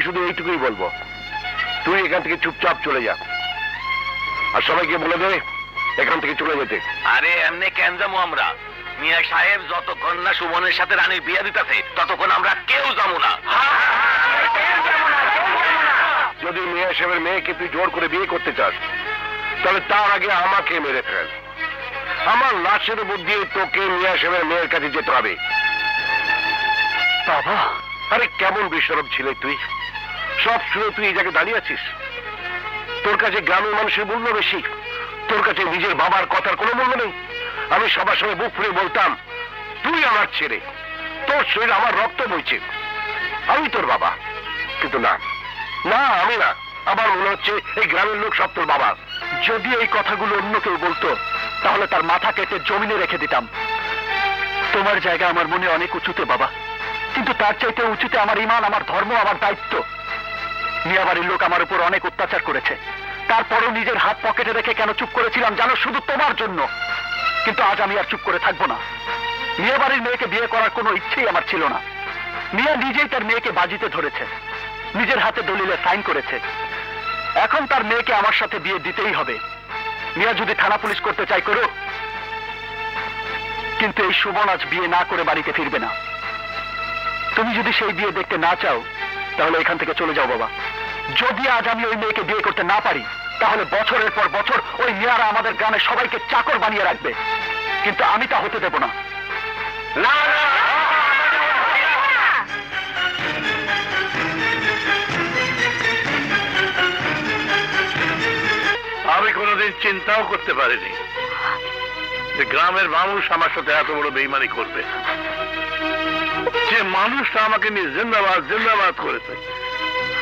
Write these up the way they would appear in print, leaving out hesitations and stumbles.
শুধু এইটুকুই বলবো, তুই এখান থেকে চুপচাপ চলে যা, আর সবাইকে বলে দে এখান থেকে চলে যেতে। আরে এমনি কেন যাবো আমরা? মিয়া সাহেব যতক্ষণ না সুমনের সাথে রানীর বিয়ে দিতেছে ততক্ষণ আমরা কেউ যাবো না। যদি মিয়া সাহেবের মেয়েকে তুই জোর করে বিয়ে করতে চাস, তাহলে তার আগে আমাকে মেরে ফেল। আমার লাশের উপর দিয়ে তোকে মিয়া সাহেবের মেয়ের কাছে যেতে হবে। বাবা, আরে কেমন বেশরম ছিলে তুই, সব শুনে তুই এই জায়গায় দাঁড়িয়ে আছিস? তোর কাছে গ্রামের মানুষের মূল্য বেশি, তোর কাছে নিজের বাবার কথার কোনো মূল্য নেই। আমি সবার সঙ্গে বুক ফুলে বলতাম, তুই আমার ছেলে, তোর শরীর আমার রক্ত বইছে, আমি তোর বাবা। কিন্তু না না, আমি না, আমার মনে হচ্ছে এই গ্রামের লোক সব তোর বাবা। যদি এই কথাগুলো অন্য কেউ বলতো তাহলে তার মাথা কেটে জমিনে রেখে দিতাম। তোমার জায়গা আমার মনে অনেক উঁচুতে বাবা, কিন্তু তার চাইতে উঁচুতে আমার ঈমান, আমার ধর্ম, আমার দায়িত্ব। মিয়া বাড়ির লোক আমার উপর অনেক অত্যাচার করেছে, তারপরেও নিজের হাত পকেটে রেখে কেন চুপ করেছিলাম জানো? শুধু তোমার জন্য। কিন্তু আজ আমি আর চুপ করে থাকবো না। মিয়া বাড়ির মেয়েকে বিয়ে করার কোনো ইচ্ছেই আমার ছিল না। মিয়া নিজেই তার মেয়েকে বাজিতে ধরেছে, নিজের হাতে দলিলে সাইন করেছে। এখন তার মেয়েকে আমার সাথে বিয়ে দিতেই হবে। মিয়া যদি থানা পুলিশ করতে চাই করুক, কিন্তু এই সুমন আজ বিয়ে না করে বাড়িতে ফিরবে না। তুমি যদি সেই বিয়ে দেখতে না চাও তাহলে এখান থেকে চলে যাও বাবা। যদি আজ আমি ওই মেয়েকে বিয়ে করতে না পারি তাহলে বছরের পর বছর ওই মিয়ারা আমাদের গ্রামে সবাইকে চাকর বানিয়ে রাখবে, কিন্তু আমি তা হতে দেব না। না না, আমি কোনোদিন চিন্তাও করতে পারিনি যে গ্রামের মানুষ আমার সাথে এত বড় বেইমানি করবে। যে মানুষটা আমাকে নিয়ে জিন্দাবাদ জিন্দাবাদ করেছে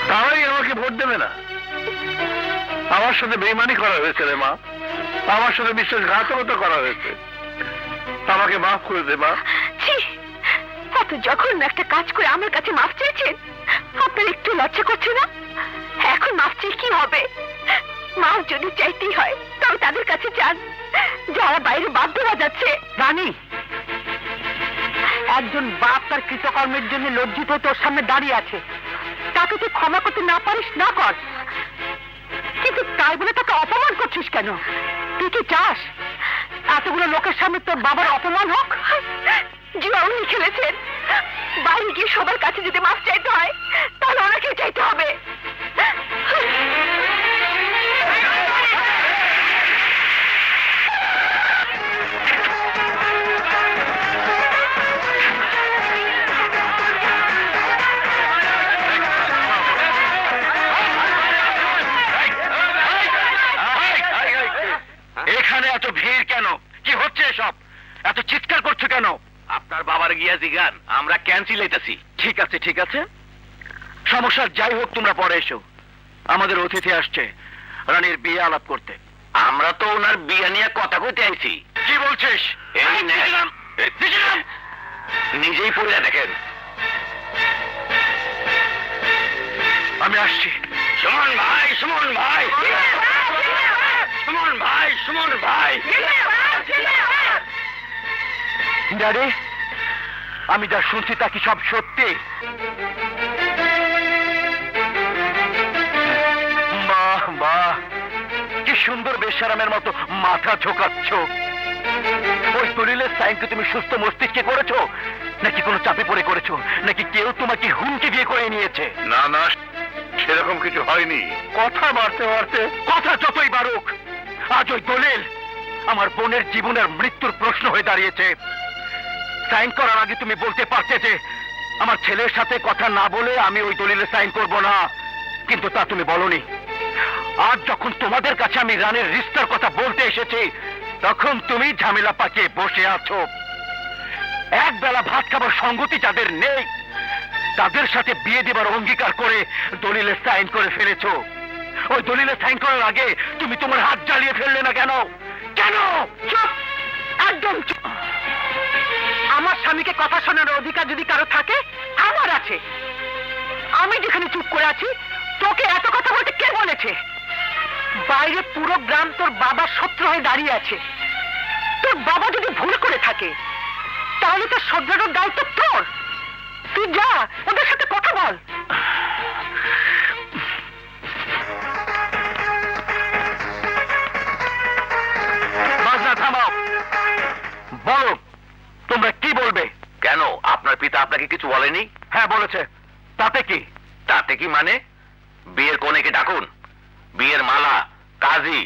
তারাই আমাকে ভোট দেবে না। আমার সাথে বেইমানি করা হয়েছে রে মা, আমার সাথে বিশ্বাসঘাতকতা করা হয়েছে। আমাকে মাফ করে দে মা। এত যখন একটা কাজ করে আমার কাছে মাফ চেয়েছেন, আপনার একটু লজ্জা করছে না? এখন মাফ চেয়ে কি হবে? মাফ যদি চাইতেই হয় তবে তাদের কাছে যান যারা বাইরে বাধ্য বাজাচ্ছে। রানী, একজন বাপ তার কৃতকর্মের জন্য লজ্জিত হয়ে তোর সামনে দাঁড়িয়ে আছে, তাকে তুই ক্ষমা করতে না পারিস না কর, কিন্তু তাই বলে তাকে অপমান করছিস কেন? তুই কি চাস এতগুলো লোকের সামনে তোর বাবার অপমান হোক? জুয়া উনি খেলেছেন, বাইরে গিয়ে সবার কাছে যদি মাফ চাইতে হয় তাহলে ওনাকে চাইতে হবে। এখানে এত ভিড় কেন? কি হচ্ছে এসব? এত চিৎকার করছো কেন? আপনার বাবার গিয়া জিগান, আমরা ক্যান্সেল হইতাছি। ঠিক আছে ঠিক আছে, সমস্যা যাই হোক, তোমরা পরে এসো। আমাদের অতিথি আসছে রানীর বিয়ে আলাপ করতে। আমরা তো ওনার বিয়ে নিয়ে কথা কইতে আইছি। কি বলছিস? নিজেই পড়ে দেখেন। আমি আসছি। সুমন ভাই, সুমন ভাই, সুমন ভাই, সুমন ভাই। ড্যাডি, আমি যা শুনছি তা কি সব সত্যি? বাহ বাহ, কি সুন্দর বেশারামের মতো মাথা ঝোকাচ্ছ। ওই দলিলের সাইন কি তুমি সুস্থ মস্তিষ্কে করেছো, নাকি কোনো চাপে পড়ে করেছো, নাকি কেউ তোমাকে হুমকি দিয়ে করে নিয়েছে? না না, সেরকম কিছু হয়নি। কথা বাড়তে বাড়তে কথা যতই বাড়ুক, আজ ওই দলিল আমার বোনের জীবনের মৃত্যুর প্রশ্ন হয়ে দাঁড়িয়েছে। সাইন করার আগে তুমি বলতে পারতে যে আমার ছেলের সাথে কথা না বলে আমি ওই দলিলে সাইন করব না, কিন্তু তা তুমি বলনি। আজ যখন তোমাদের কাছে আমি রানের রিস্তার কথা বলতে এসেছি, তখন তুমি ঝামেলা পাকিয়ে বসে আছো। এক বেলা ভাত খাবার সঙ্গতি যাদের নেই, তাদের সাথে বিয়ে দেবার অঙ্গীকার করে দলিলে সাইন করে ফেলেছো। ওই দলিলে সাইন করার আগে তুমি তোমার হাত জ্বালিয়ে ফেললে না কেন? কেন? চুপ, একদম চুপ। আমার স্বামীকে কথা শোনার অধিকার যদি কারো থাকে, আমার আছে। আমি যেখানে চুপ করে আছি, তোকে এত কথা বলতে কে বলেছে? বাইরে পুরো গ্রাম তোর বাবার শত্রু হয়ে দাঁড়িয়ে আছে। তোর বাবা যদি ভুল করে থাকে তাহলে তো শোধরানোর দায়িত্ব তোর। তুই যা, ওদের সাথে কথা বল। বলো তোমরা কি বলবে? কেন আপনার পিতা আপনাকে কিছু বলেনি? হ্যাঁ বলেছে। তাতে কি? তাতে কি মানে? বিয়ের কনেকে ডাকুন, বিয়ের মালা, কাজী,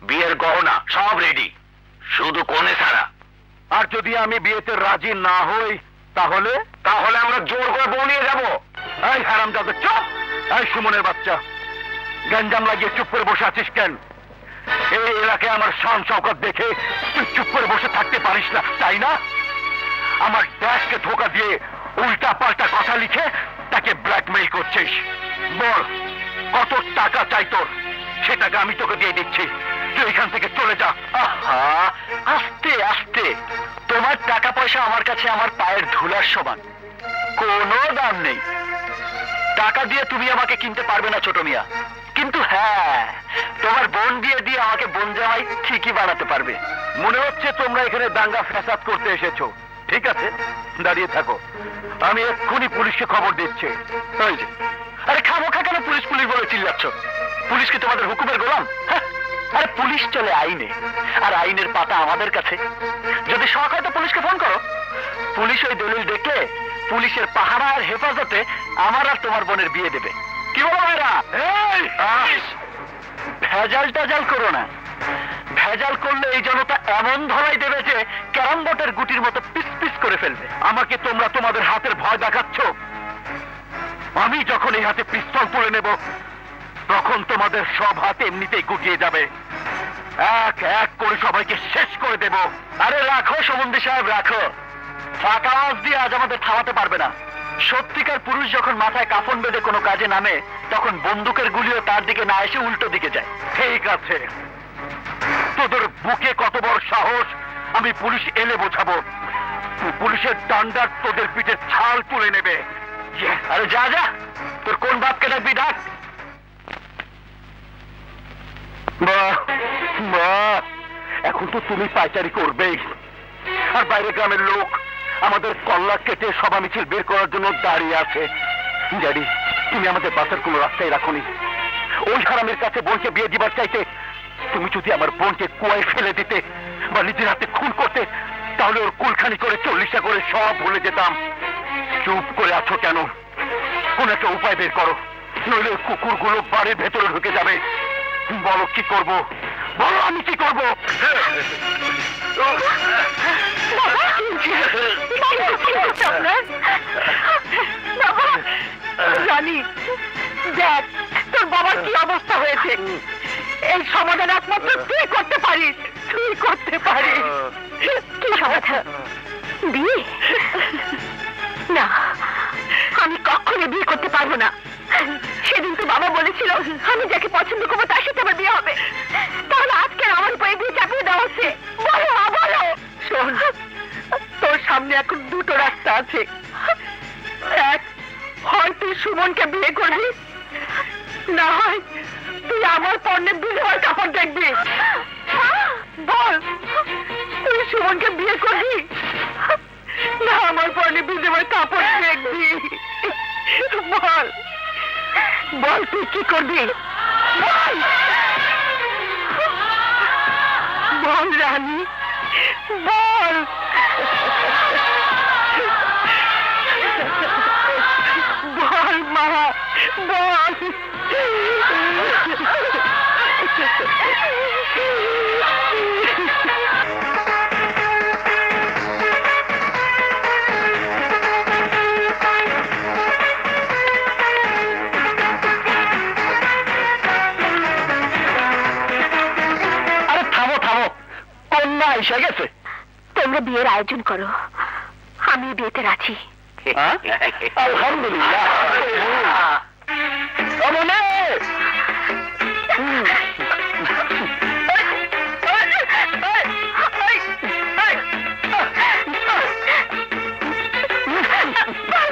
বিয়ের গহনা সব রেডি, শুধু কনে ছাড়া। আর যদি আমি বিয়েতে রাজি না হই তাহলে? তাহলে আমরা জোর করে বউ নিয়ে যাবো। এই হারামজাদা চুপ! এই সুমনের বাচ্চা, গঞ্জাম লাগিয়ে চুপ করে বসে আছিস কেন? এই এলাকায় আমার শান শওকত দেখে তুই চুপ করে বসে থাকতে পারিস না, তাই না? আমার ড্যাশকে ধোকা দিয়ে উল্টা পাল্টা কথা লিখে তাকে ব্ল্যাকমেইল করছিস। বল কত টাকা চাই তোর? সে টাকা আমি তোকে দিয়ে দিচ্ছি, তুই এখান থেকে চলে যা। আহা, আস্তে আস্তে। তোমার টাকা পয়সা আমার কাছে আমার পায়ের ধুলার সমান, কোনো দাম নেই। টাকা দিয়ে তুমি আমাকে কিনতে পারবে না ছোট মিয়া, কিন্তু হ্যাঁ তোমার বোন বিয়ে দিয়ে আমাকে বোন জামাই ঠিকই বানাতে পারবে। মনে হচ্ছে তোমরা এখানে দাঙ্গা ফ্যাসাদ করতে এসেছো। ঠিক আছে, দাঁড়িয়ে থাকো, আমি এক্ষুনি পুলিশকে খবর দিচ্ছি। ওই যে, আরে খামোখা কেন পুলিশ পুলিশ বলে চিল্লাচ্ছ? পুলিশ কি তোমাদের হুকুমের গোলাম? হ্যাঁ, আরে পুলিশ চলে আইনে, আর আইনের পাতা আমাদের কাছে। যদি শখ হয় তো পুলিশকে ফোন করো। পুলিশ ওই দলিল দেখে পুলিশের পাহারা আর হেফাজতে আমার আর তোমার বোনের বিয়ে দেবে। কি বলো ভাইরা? ভেজাল টাজাল করো না। ভেজাল করলে এই জনতা এমন ধলাই দেবে যে ক্যারাম বোর্ডের গুটির মতো পিস পিস করে ফেলবে। আমাকে তোমরা তোমাদের হাতের ভয় দেখাচ্ছ। আমি যখন এই হাতে পিস্তল তুলে নেব তখন তোমাদের সব হাত এমনিতেই গুটিয়ে যাবে। এক এক করে সবাইকে শেষ করে দেব। আরে রাখো সমন্দি সাহেব, রাখো। ফাঁকা আওয়াজ দিয়ে আজ আমাদের থামাতে পারবে না। সত্যিকার পুরুষ যখন মাথায় কাফন বেঁধে কোনো কাজে নামে তখন বন্দুকের গুলিও তার দিকে না এসে উল্টো দিকে যায়। ঠিক আছে, তোদের বুকে কত বড় সাহস, আমি পুলিশ এলে বোঝাবো। পুলিশের ডান্ডার তোদের পিঠে ছাল তুলে নেবে। আরে যা যা, তোর কোন বাপকে ডাকবি ডাক। বাহ বাহ, এখন তো তুমি পাইচারি করবেই। আর বাইরে গ্রামের লোক আমাদের কল্লা কেটে সভা মিছিল বের করার জন্য দাঁড়িয়ে আছে। ড্যাডি, তুমি আমাদের বাঁচার কোনো রাস্তায় রাখোনি। ওই হারামের কাছে বোনকে বিয়ে দিবার চাইতে তুমি যদি আমার বোনকে কুয়ায় ফেলে দিতে বা নিজের হাতে খুন করতে তাহলে ওর কুলখানি করে 40টা করে সব ভুলে যেতাম। চুপ করে আছো কেন? কোন একটা উপায় বের করো, নইলে কুকুরগুলো বাড়ির ভেতরে ঢুকে যাবে। বলো কি করব, বলো আমি কি করব? জানি দেখ তোর বাবার কি অবস্থা হয়েছে। এই সমাধান একমাত্র তুই করতে পারিস, তুই করতে পারিস। কি সমাধান? বিয়ে? না, আমি কখনো বিয়ে করতে পারবো না। সেদিন তো বাবা বলেছিল আমি যাকে পছন্দ করবো তার সাথে আমার বিয়ে হবে। তাহলে আজকে আমার উপরে বিয়ে চাপিয়ে দেওয়া হচ্ছে। বলো মা, বলো। শোন, তোর সামনে এখন দুটো রাস্তা আছে। এক, হয় তুই সুমনকে বিয়ে করবি, না হয় তুই আমার পণ্যের বিধবার কাপড় দেখবি। বল, তুই সুমনকে বিয়ে করবি না আমার পণ্যের বিধবার কাপড় দেখবি? বল বল, তুই কি করবি? বল বল রানী, বল। বল মা, বল। আরে থামো থামো, কন্যা এসে গেছে। তোমরা বিয়ের আয়োজন করো, আমি বিয়েতে রাজি। আলহামদুলিল্লাহ। অমনে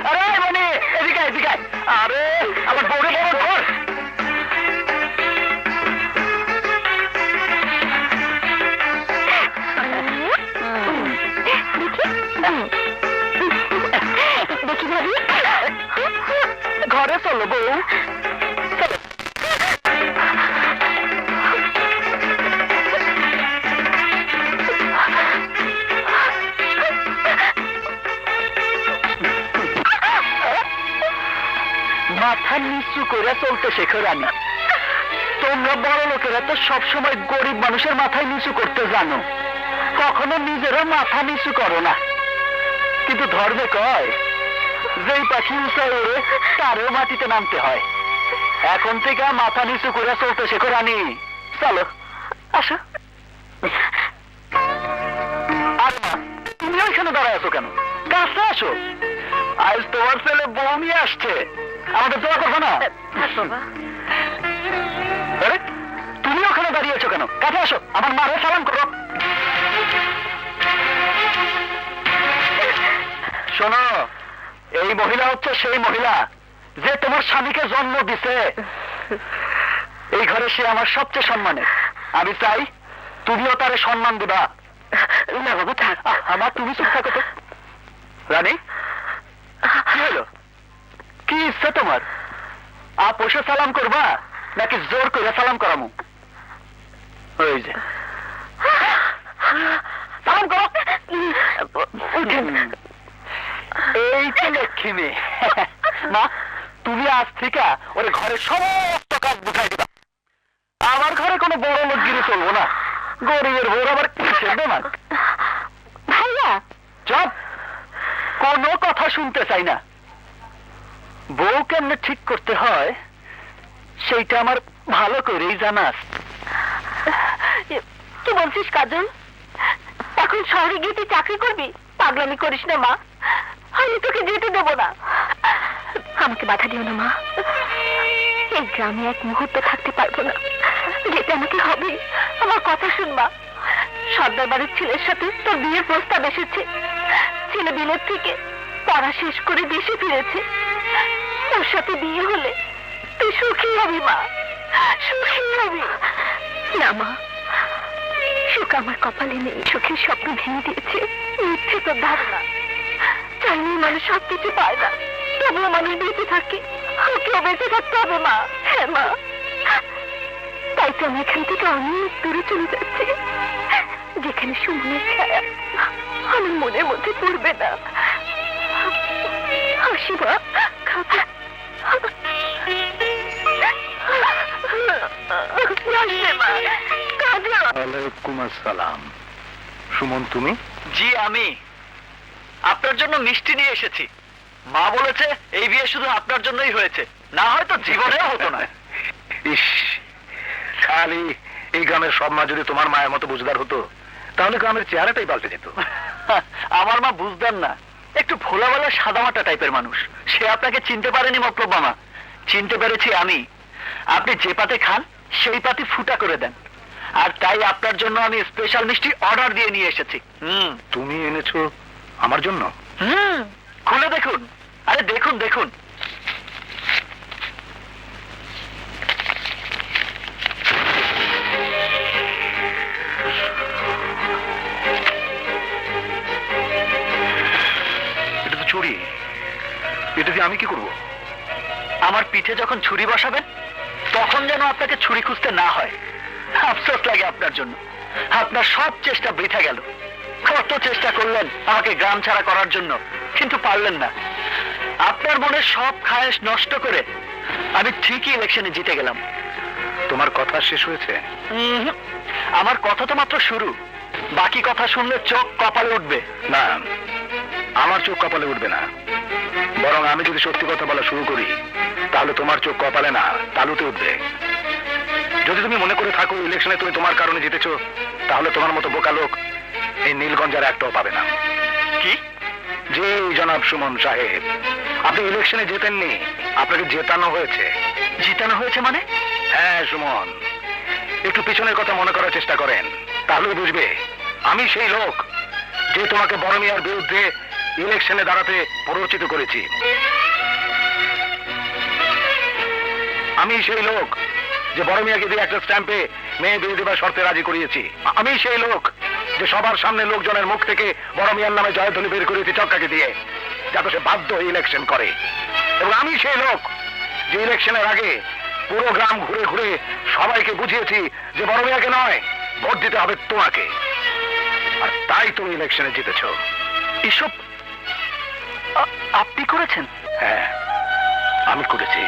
আরে মানে এদিকে এদিকে। আরে আমার বউরে বড় ধর। দেখি ভাবি, ঘরে চলো বউ। নিচু করে চলতে শেখো রানী। তোমরা বড় লোকেরা তো সবসময় গরিব মানুষের মাথায় নিচু করতে জানো, কখনো নিজেরা মাথা নিচু করো না। কিন্তু ধর্মে কয়, যেই পাখি উঁচায় ওড়ে তারও মাটিতে নামতে হয়। এখন থেকে মাথা নিচু করে চলতে শেখো রানী। চলো আসো। আর মা, তুমি ওইখানে দাঁড়ায় আছো কেন? কাছে আসো, আজ তোমার ছেলে বউ নিয়ে আসছে, আমাদের দোয়া করবো না? আরে তুমি ওখানে দাঁড়িয়েছো কেন? কাছে আসো, আমার মারে সালাম করো। শোনো, এই মহিলা হচ্ছে সেই মহিলা যে তোমার স্বামীকে জন্ম দিছে। এই ঘরে সে আমার সবচেয়ে সম্মানের। আমি চাই তুমিও তারে সম্মান দিবা। না বাবু থাক, আমার তুমি চুপ থাকো তো। রানী, কি হলো? কি ইচ্ছা তোমার? আপোষে সালাম করবা নাকি জোর করে সালাম করামু? ওই যে সালাম করো। এই তো লক্ষ্মী মেয়ে। মা, তুমি আজ থেকে ওরে ঘরের সমস্ত কাজ বুঝাই দিবা। আমার ঘরে কোনো বড় লোকগিরি চলবো না। গরিবের বউর আবার কিসের বেমাক? ভাইয়া, চুপ, কোনো কথা শুনতে চাই না। বউ কেমনে ঠিক করতে হয় সেইটা আমার ভালো করেই জানা আছে। কি বলছিস কাজল? এখন শহরে গিয়ে তুই চাকরি করবি? পাগলামি করিস না মা, আমি তোকে যেতে দেবো না। আমাকে বাধা দিও না মা, এই গ্রামে এক মুহূর্ত থাকতে পারবো না, যেতে আমাকে হবে। আমার কথা শুন মা, সর্দার বাড়ির ছেলের সাথে তোর বিয়ের প্রস্তাব এসেছে। ছেলে বিলেত থেকে পড়া শেষ করে দেশে ফিরেছে। ওর সাথে বিয়ে হলে তুই সুখী হবি মা, সুখী হবি। না মা, সুখ আমার কপালে নেই। সুখের স্বপ্ন ভেঙে দিয়েছে মিথ্যে তোর ধারণা। চাইনি মানুষ সব কিছু পায় না, তবুও মানুষ বেঁচে থাকে। ওকেও বেঁচে থাকতে হবে মা। হ্যাঁ মা, তাই তো আমি এখান থেকে অনেক দূরে চলে যাচ্ছি, যেখানে সুমনের ছায়া আমার মনের মধ্যে পড়বে না। হাসি মা, খাবে। ওয়ালাইকুম আসসালাম। সুমন, তুমি? জি আমি। আপনার জন্য মিষ্টি নিয়ে এসেছি। মা বলেছে এই বিয়ে শুধু আপনার জন্যই হয়েছে, না হয়তো জীবনেও হতো না। ইস, খালি এই গ্রামের সব মা যদি তোমার মায়ের মতো বুঝদার হতো, তাহলে গ্রামের চেহারাটাই পাল্টে যেত। আমার মা বুঝতেন না, একটু ভোলাবেলা সাদামাটা টাইপের মানুষ। সে আপনাকে চিনতে পারেনি মতলব মামা, চিনতে পেরেছি আমি। আপনি যে পাতে খান সেই পাতে ফুটা করে দেন, আর তাই আপনার জন্য আমি স্পেশাল মিষ্টি অর্ডার দিয়ে নিয়ে এসেছি। তুমি এনেছো আমার জন্য? খুলে দেখুন। আরে দেখুন দেখুন। এটা তো চুরি, এটা দিয়ে আমি কি করবো? আমার পিঠে যখন ছুরি বসাবেন তখন যেন আপনাকে ছুরি খুঁজতে না হয়। আফসোস লাগে আপনার জন্য, আপনার সব চেষ্টা বৃথা গেল। কত চেষ্টা করলেন আমাকে গ্রাম ছাড়া করার জন্য, কিন্তু পারলেন না। আপনার মনের সব খায়েশ নষ্ট করে আমি ঠিকই ইলেকশনে জিতে গেলাম। তোমার কথা শেষ হয়েছে? আমার কথা তো মাত্র শুরু, বাকি কথা শুনলে চোখ কপালে উঠবে। না, আমার চোখ কপালে উঠবে না, বরং আমি যদি সত্যি কথা বলা শুরু করি তাহলে তোমার চোখ কপালে না তালুতে উঠবে। যদি তুমি মনে করে থাকো ইলেকশনে তুমি তোমার কারণে জিতেছো, তাহলে তোমার মতো বোকা লোক এই নীলগঞ্জের একটাও পাবে না। কি? যে জনাব সুমন সাহেব, আপনি ইলেকশনে জেতেননি, আপনাকে জেতানো হয়েছে। জিতানো হয়েছে মানে? হ্যাঁ সুমন, একটু পিছনের কথা মনে করার চেষ্টা করেন, তাহলে বুঝবে আমি সেই লোক যে তোমাকে বড় মিয়ার বিরুদ্ধে ইলেকশনে দাঁড়াতে প্ররোচিত করেছি। আমি সেই লোক যে বড় মিয়াকে দিয়ে একটা স্ট্যাম্পে মেয়ে বিয়ে দেবার শর্তে রাজি করিয়েছি। আমি সেই লোক যে সবার সামনে লোকজনের মুখ থেকে বড় মিয়ার নামে জয়ধ্বনি বের করেছি চক্কাকে দিয়ে, যাতে সে বাধ্য হয়ে ইলেকশন করে। এবং আমি সেই লোক যে ইলেকশনের আগে পুরো গ্রাম ঘুরে ঘুরে সবাইকে বুঝিয়েছি যে বড় মিয়াকে নয়, ভোট দিতে হবে তোমাকে। আর তাই তুমি ইলেকশনে জিতেছ। এসব আপনি করেছেন? হ্যাঁ, আমি করেছি।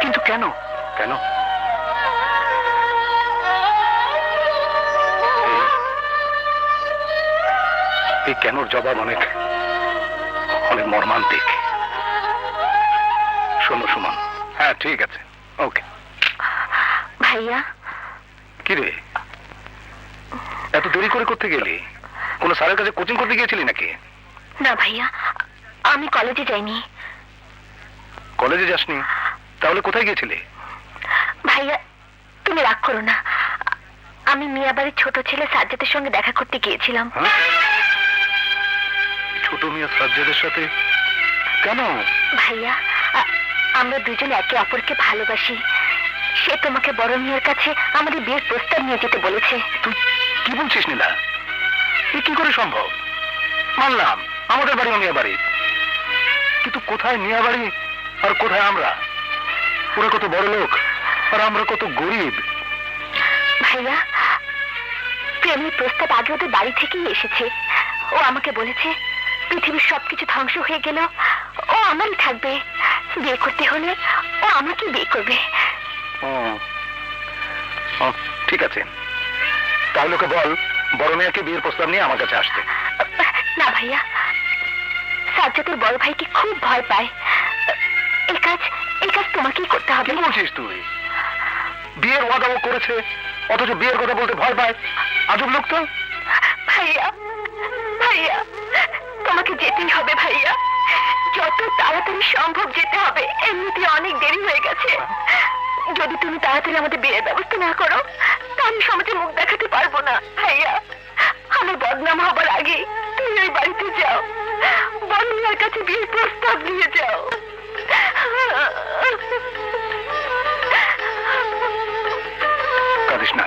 কিন্তু কেন? কেন? এই কেনর জবাব অনেক অনেক মর্মান্তিক। শোনো সুমন, হ্যাঁ ঠিক আছে, ওকে। ভাইয়া, কি রে, এত দেরি করে করতে গেলি? কোন স্যারের কাছে কোচিং করতে গিয়েছিলি নাকি? না ভাইয়া, আমি কলেজে যাইনি। কলেজে যাসনি? তাহলে কোথায় গিয়েছিলি? ভাইয়া, তুমি রাগ করো না, আমি মিয়াবাড়ির ছোট ছেলে সাজ্জাদের সঙ্গে দেখা করতে গিয়েছিলাম। হ্যাঁ? ছোট মিয়া সাজ্জাদের সাথে? কেন? ভাইয়া, আমরা দুজনে একে অপরকে ভালোবাসি। সে তোমাকে বড় মিয়ার কাছে আমাদের বিয়ের প্রস্তাব নিয়ে যেতে বলেছে। তুই কি বলছিস নীলা? এ কি করে সম্ভব? মানলাম আমাদের বাড়ি মিয়া বাড়ি, কিন্তু কোথায় মিয়া বাড়ি আর কোথায় আমরা? ওরা কত বড় লোক আর আমরা কত গরিব। ভাইয়া, প্রেমের প্রস্তাব আগে ওদের বাড়ি থেকেই এসেছে। ও আমাকে বলেছে পৃথিবীর সবকিছু ধ্বংস হয়ে গেল ও আমারই থাকবে, বিয়ে করতে হলে ও আমাকে বিয়ে করবে। ও, ও, ঠিক আছে, তাহলে ওকে বল বড় মেয়েকে বিয়ের প্রস্তাব নিয়ে আমার কাছে আসতে। না ভাইয়া, সাজ্জাদের বড় ভাইকে খুব ভয় পায়। এই কাজ তোমাকেই করতে হবে। কি বলছিস তুই? বিয়ের ওয়াদা ও করেছে, অথচ বিয়ের কথা বলতে ভয় পায়। আজব লোক তো। ভাইয়া, ভাইয়া, তোমাকে যেতেই হবে ভাইয়া, যত তাড়াতাড়ি সম্ভব যেতে হবে। এমনিতে অনেক দেরি হয়ে গেছে। যদি তুমি তাড়াতাড়ি আমাদের বিয়ের ব্যবস্থা না করো তাহলে সমাজে মুখ দেখাতে পারবো না। ভাইয়া, আমার বদনাম হবার আগে তুমি ওই বাড়িতে যাও, বড়মিয়ার কাছে বিয়ের প্রস্তাব নিয়ে যাও। কাঁদিস না।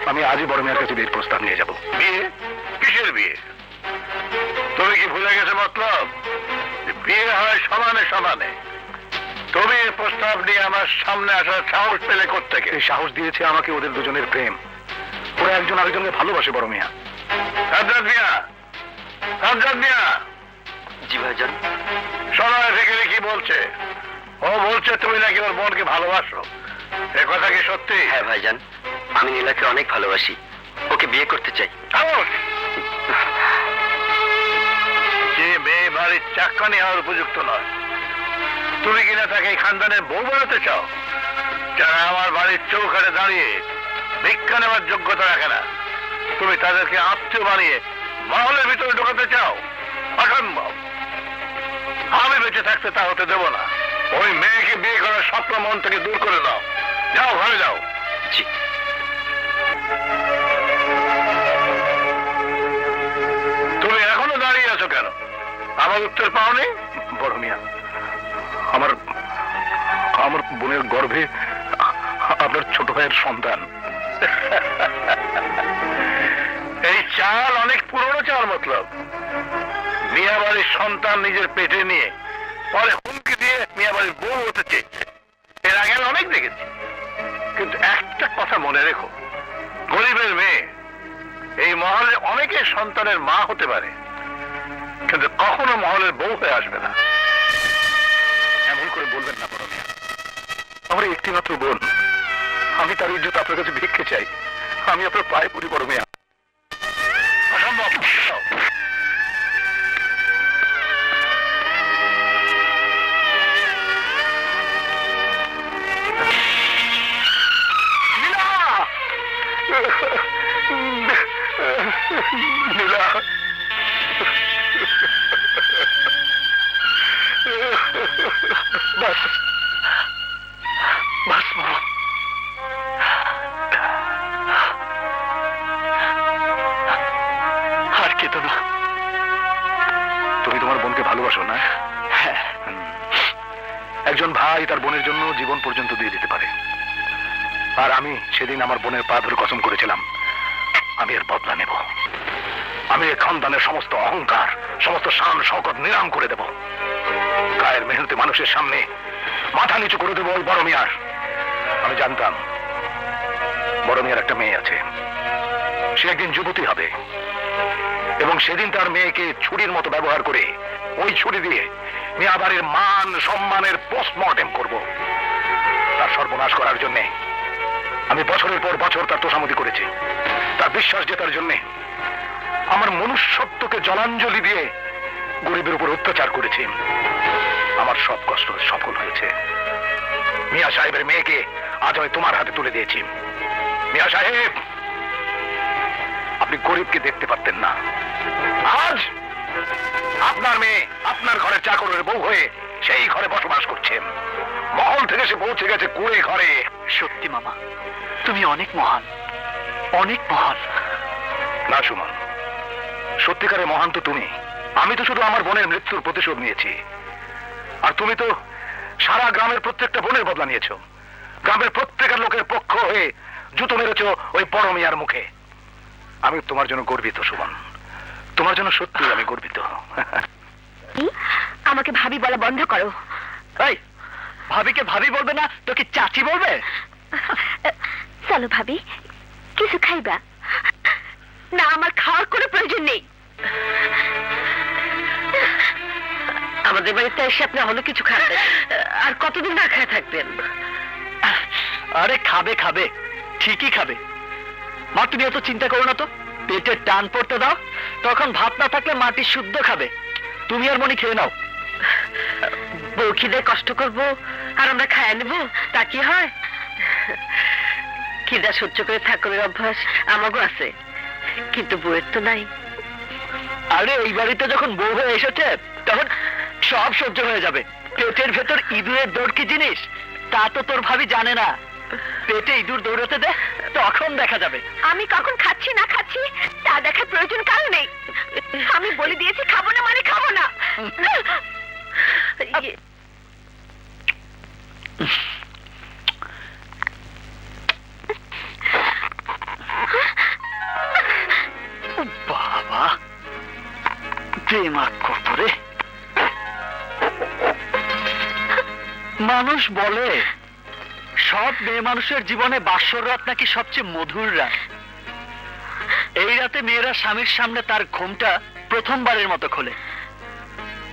আমি আজই বড় মেয়ের কাছে বিয়ের প্রস্তাব নিয়ে যাব। বিয়ে? কিসের বিয়ে? তুমি কি ভুলে গেছো মতলব? বিয়ে হয় সমানে সমানে। তুমি এই প্রস্তাব নিয়ে আমার সামনে আসার সাহস পেলে কোত্থেকে? এই সাহস দিয়েছে আমাকে ওদের দুজনের প্রেম। ওরা একজন আরেকজনকে ভালোবাসে বড় মিয়া। সাজ্জাদ মিয়া, সাজ্জাদ মিয়া। জি ভাইজান। শোনো এখানে কি বলছে? ও বলছে তুমি নাকি ওর বোনকে ভালোবাসো। এ কথা কি সত্যি? হ্যাঁ ভাইজান, আমি নীলাকে অনেক ভালোবাসি, ওকে বিয়ে করতে চাই। খামোশ! যে মেয়ে বাড়ির চাকরানি হওয়ার উপযুক্ত নয়, তুমি কিনা তাকে এই খানদানের বউ বানাতে চাও? যারা আমার বাড়ির চৌকাঠে দাঁড়িয়ে ভিক্ষা নেওয়ার যোগ্যতা রাখে না, তুমি তাদেরকে আত্মীয় বানিয়ে মহলের ভিতরে ঢোকাতে চাও? অসম্ভব। আমি বেঁচে থাকতে তা হতে দেব না। ওই মেয়েকে বিয়ে করার স্বপ্ন মন থেকে দূর করে দাও। যাও, ঘরে যাও। জি। তুমি এখনো দাঁড়িয়ে আছো কেন? আমার উত্তর পাওনি? বড় মিয়া, আমার আমার বোনের গর্ভে আপনার ছোট ভাইয়ের সন্তান। এই চাল অনেক পুরনো চাল মতলব। মিয়া বাড়ির সন্তান নিজের পেটে নিয়ে পরে হুমকি দিয়ে মিয়া বাড়ির বউ হতে চেয়েছে। এর আগে আমি অনেক দেখেছি। কিন্তু একটা কথা মনে রেখো, গরিবের মেয়ে এই মহলে অনেকের সন্তানের মা হতে পারে, কিন্তু কখনো মহলের বউ হয়ে আসবে না। এমন করে বলবেন না বড় মিয়া, আমার একটি মাত্র বোন। আমি তার ইজ্জত আপনার কাছে ভিক্ষে চাই। আমি আপনার পায়ে পড়ি বড় মিয়া। অসম্ভব। নীলা, বাস বাস মা। আর কেতো না। তুমি তোমার বোনকে ভালোবাসো না? হ্যাঁ। একজন ভাই তার বোনের জন্য জীবন পর্যন্ত দিয়ে দিতে পারে। আর আমি সেদিন আমার বোনের পা ধরে কসম করেছিলাম আমি এর বদলা নেব। আমি এই খানদানের সমস্ত অহংকার, সমস্ত শান শওকত নিলাম করে দেব। গায়ের মেহনতি মানুষের সামনে মাথা নিচু করে দেবো ওই বড় মিয়ার। আমি জানতাম বড় মিয়ার একটা মেয়ে আছে, সে একদিন যুবতী হবে। এবং সেদিন তার মেয়েকে ছুরির মতো ব্যবহার করে ওই ছুরি দিয়ে মিয়াবাড়ির মান সম্মানের পোস্টমর্টেম করব। তার সর্বনাশ করার জন্য আমি বছরের পর বছর তার তোষামতি করেছি। তার বিশ্বাস জেতার জন্য আমার মনুষ্যত্বকে জলাঞ্জলি দিয়ে গরিবের উপর অত্যাচার করেছি। আমার সব কষ্ট সফল হয়েছে। মিয়া সাহেবের মেয়েকে আজ আমি তোমার হাতে তুলে দিয়েছি। মিয়া সাহেব, আপনি গরিবকে দেখতে পারতেন না, আজ আপনার মেয়ে আপনার ঘরের চাকরের বউ হয়ে সেই ঘরে বসবাস করছে। মহল থেকে সে পৌঁছে গেছে কুড়ে ঘরে। সত্যি মামা, তুমি অনেক মহান, অনেক মহান। না সুমন, সত্যিকারের মহান তো তুমি। আমি তো শুধু আমার বোনের মৃত্যুর প্রতিশোধ নিয়েছি, আর তুমি তো সারা গ্রামের প্রত্যেকটা বোনের বদলা নিয়েছো। গ্রামের প্রত্যেকের লোকের পক্ষ হয়ে জুতো মেরেছো ওই বড় মিয়ার মুখে। আমি তোমার জন্য গর্বিত সুমন, তোমার জন্য সত্যি আমি গর্বিত। আমাকে ভাবি বলা বন্ধ করো। এই, ভাবিকে ভাবি বলবে না তো কি চাচি বলবে? চলো ভাবি, কিছু খাইবা? না, আমার খাওয়ার কোনো প্রয়োজন নেই। আমাদের বাড়িতে এসে আপনি হলো কিছু খাবেন, আর কতদিন না খেয়ে থাকবেন? আরে খাবে খাবে, ঠিকই খাবে। মা, তুমি এত চিন্তা করো না তো। পেটের টান পড়তে দাও, তখন ভাত না থাকলে মাটি শুদ্ধ খাবে। তুমি আর মনি খেয়ে নাও। বউ খিদে কষ্ট করবো আর আমরা খাইয়া নেবো, তা কি হয়? খিদা সহ্য করে ঠাকুরের অভ্যাস আমারও আছে, কিন্তু বউয়ের তো নাই। আরে এই বাড়িতে যখন বউ হয়ে এসেছে তখন সব সহ্য হয়ে যাবে। পেটের ভেতর ইঁদুরের দৌড় কি জিনিস তা তো তোর ভাবি জানে না। পেটে ইঁদুর দৌড়াতে দে, তখন দেখা যাবে। আমি কখন খাচ্ছি না খাচ্ছি তা দেখার প্রয়োজন কারো নেই। আমি বলে দিয়েছি খাবো না মানে খাবো না। বাবা, দিমাগ কত রে। মানুষ বলে সব মেয়ে মানুষের জীবনে বাসর রাত নাকি সবচেয়ে মধুর রাত। এই রাতে মেয়েরা স্বামীর সামনে তার ঘুমটা প্রথমবারের মতো খোলে,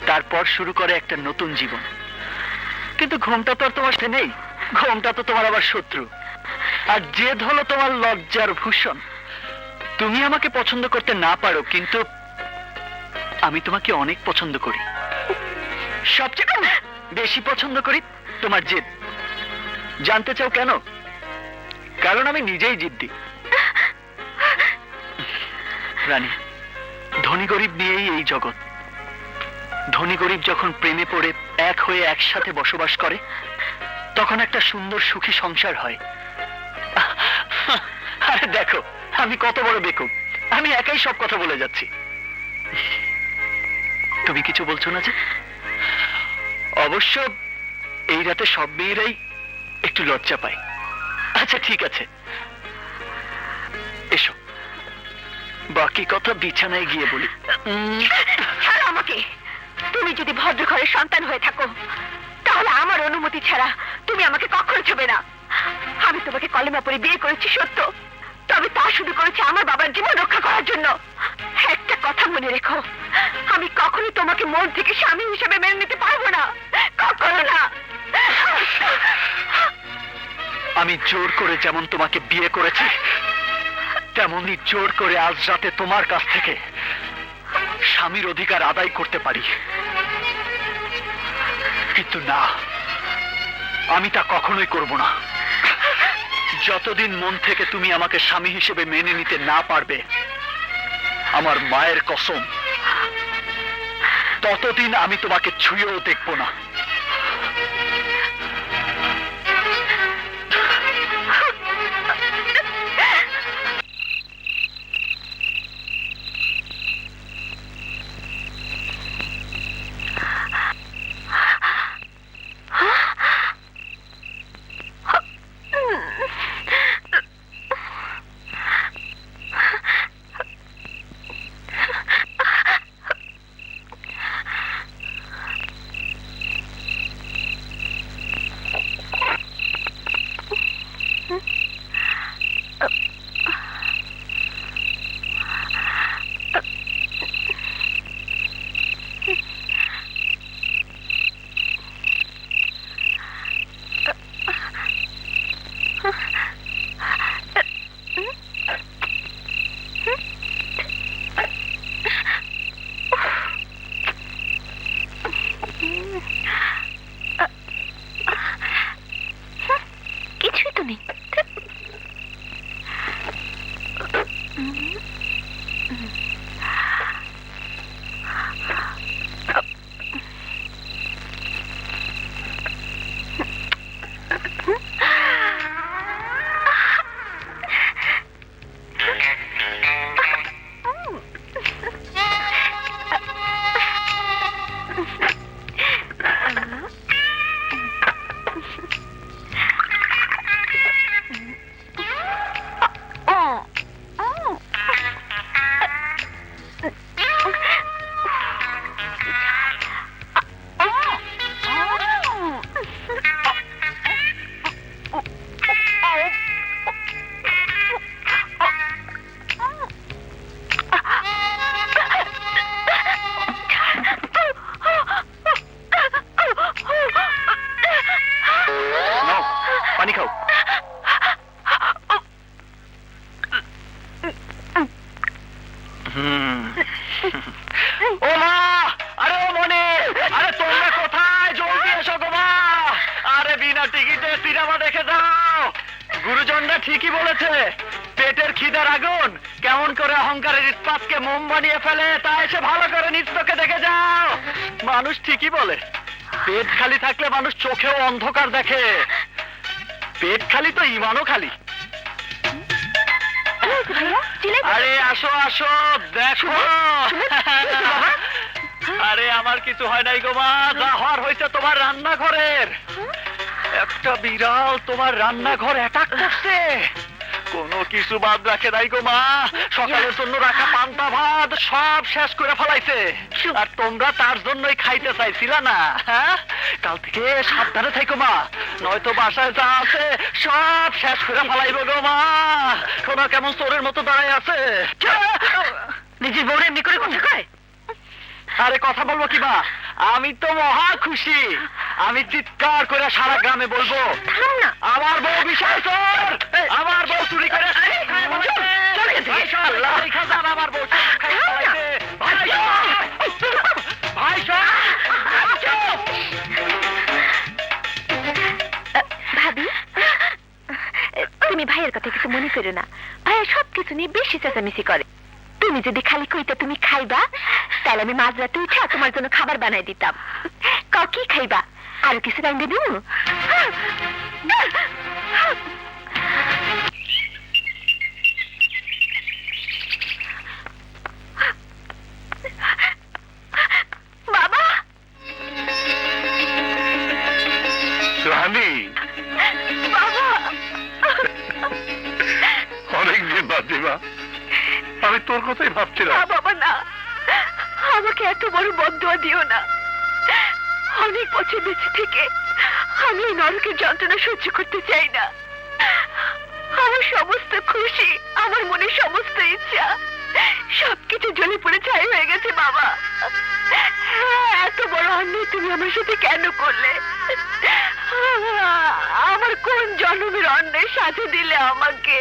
তারপর শুরু করে একটা নতুন জীবন। কিন্তু ঘুমটা তো আর তোমার সাথে নেই, ঘুমটা তো তোমার আবার শত্রু। আর জেদ হলো তোমার লজ্জার ভূষণ। তুমি আমাকে পছন্দ করতে না পারো, কিন্তু আমি তোমাকে অনেক পছন্দ করি। সবচেয়ে বেশি পছন্দ করি তোমার জেদ। জানতে চাও কেন? কারণ আমি নিজেই জিদ্দি। রানী, ধনী গরিব নিয়েই এই জগৎ। ধনী গরিব যখন প্রেমে পড়ে এক হয়ে একসাথে বসবাস করে, তখন একটা সুন্দর সুখী সংসার হয়। আরে দেখো, আমি কত বড় বেকুব, আমি একাই সব কথা বলে যাচ্ছি। তুমি কিছু বলছো না যে? অবশ্য এই রাতে সব মেয়েরাই একটু লজ্জা পায়। আচ্ছা ঠিক আছে, এসো বাকি কথা বিছানায় গিয়ে বলি। ছাড়ো আমাকে। তুমি যদি ভদ্র ঘরের সন্তান হয়ে থাকো তাহলে আমার অনুমতি ছাড়া তুমি আমাকে কখনো ছবে না। আমি তোমাকে কলেমা পড়ে বিয়ে করেছি সত্য, তবে তা শুরু করেছি আমার বাবার জীবন রক্ষা করার জন্য। একটা কথা মনে রেখো, আমি কখনো তোমাকে মন থেকে স্বামী হিসেবে মেনে নিতে পারবো না, কখনো না। আমি জোর করে যেমন তোমাকে বিয়ে করেছি, তেমনি জোর করে আজ রাতে তোমার কাছ থেকে স্বামীর অধিকার আদায় করতে পারি। কিন্তু না, আমি তা কখনোই করব না। যতদিন মন থেকে তুমি আমাকে স্বামী হিসেবে মেনে নিতে না পারবে, আমার মায়ের কসম, ততদিন আমি তোমাকে ছুঁয়েও দেখব না। ও মা, আরে ও মনে, আরে তোমরা কোথায়? জলদি এসো গো মা। আরে বিনা টিকিটে সিনেমা দেখে যাও। গুরুজনরা ঠিকই বলেছে, পেটের খিদার আগুন কেমন করে অহংকারের ইস্পাতকে মোম বানিয়ে ফেলে তা এসে ভালো করে নিজ চোখে দেখে যাও। মানুষ ঠিকই বলে, পেট খালি থাকলে মানুষ চোখেও অন্ধকার দেখে। পেট খালি তো ইমানও খালি। আরে আসো আসো, দেখো। আরে আমার কিছু হয় নাই গো মা, যা হওয়ার হয়েছে তোমার রান্নাঘরের। একটা বিড়াল তোমার রান্নাঘর অ্যাটাক করছে, কোনো কিছু বাদ রাখে নাই গো মা। সকালের জন্য রাখা পান্তা ভাত সব শেষ করে ফেলাইছে, আর তোমরা তার জন্যই খাইতে চাইছিলা না। হ্যাঁ, কাল থেকে সাবধানে থাকো মা, নয়তো বাসায় যা আছে সব শেষ করে ফেলাইব গো মা। শোনা কেমন চোরের মতো দাঁড়ায় আছে। নিজের বউরে এমনি করে কথা কয়? আরে কথা বলবো কি মা, আমি তো মহা খুশি। আমি চিৎকার করে সারা গ্রামে বলবো, থাম না। আমার বউ বিশাল চোর, আমার বউ চুরি করে আমার বউ ভাই ভাবি, তুমি ভাইয়ের কথা কিছু মনে করো না। ভাইয়া সবকিছু নিয়ে বেশি চেঁচামেচি করে। তুমি যদি খালি কইতে তুমি খাইবা, তাহলে আমি মাঝরাতে উঠে তোমার জন্য খাবার বানাই দিতাম। কাউ কি খাইবা? আরো কিছু রান্ধে দিব? বাবা, রানী, বাবা, অনেকদিন বাদে মা, আমি তোর কথাই ভাবছিলাম। না বাবা না, আমাকে এত বড় বদদুয়া দিও না। অনেক বছর বেঁচে থেকে আমি এই নরকের যন্ত্রণা সহ্য করতে চাই না। আমার সমস্ত খুশি, আমার মনের সমস্ত ইচ্ছা সবকিছু জ্বলে পড়ে ছাই হয়ে গেছে বাবা। এত বড় অন্যায় তুমি আমার সাথে কেন করলে? আমার কোন জন্মের অন্যায় সাথে দিলে আমাকে?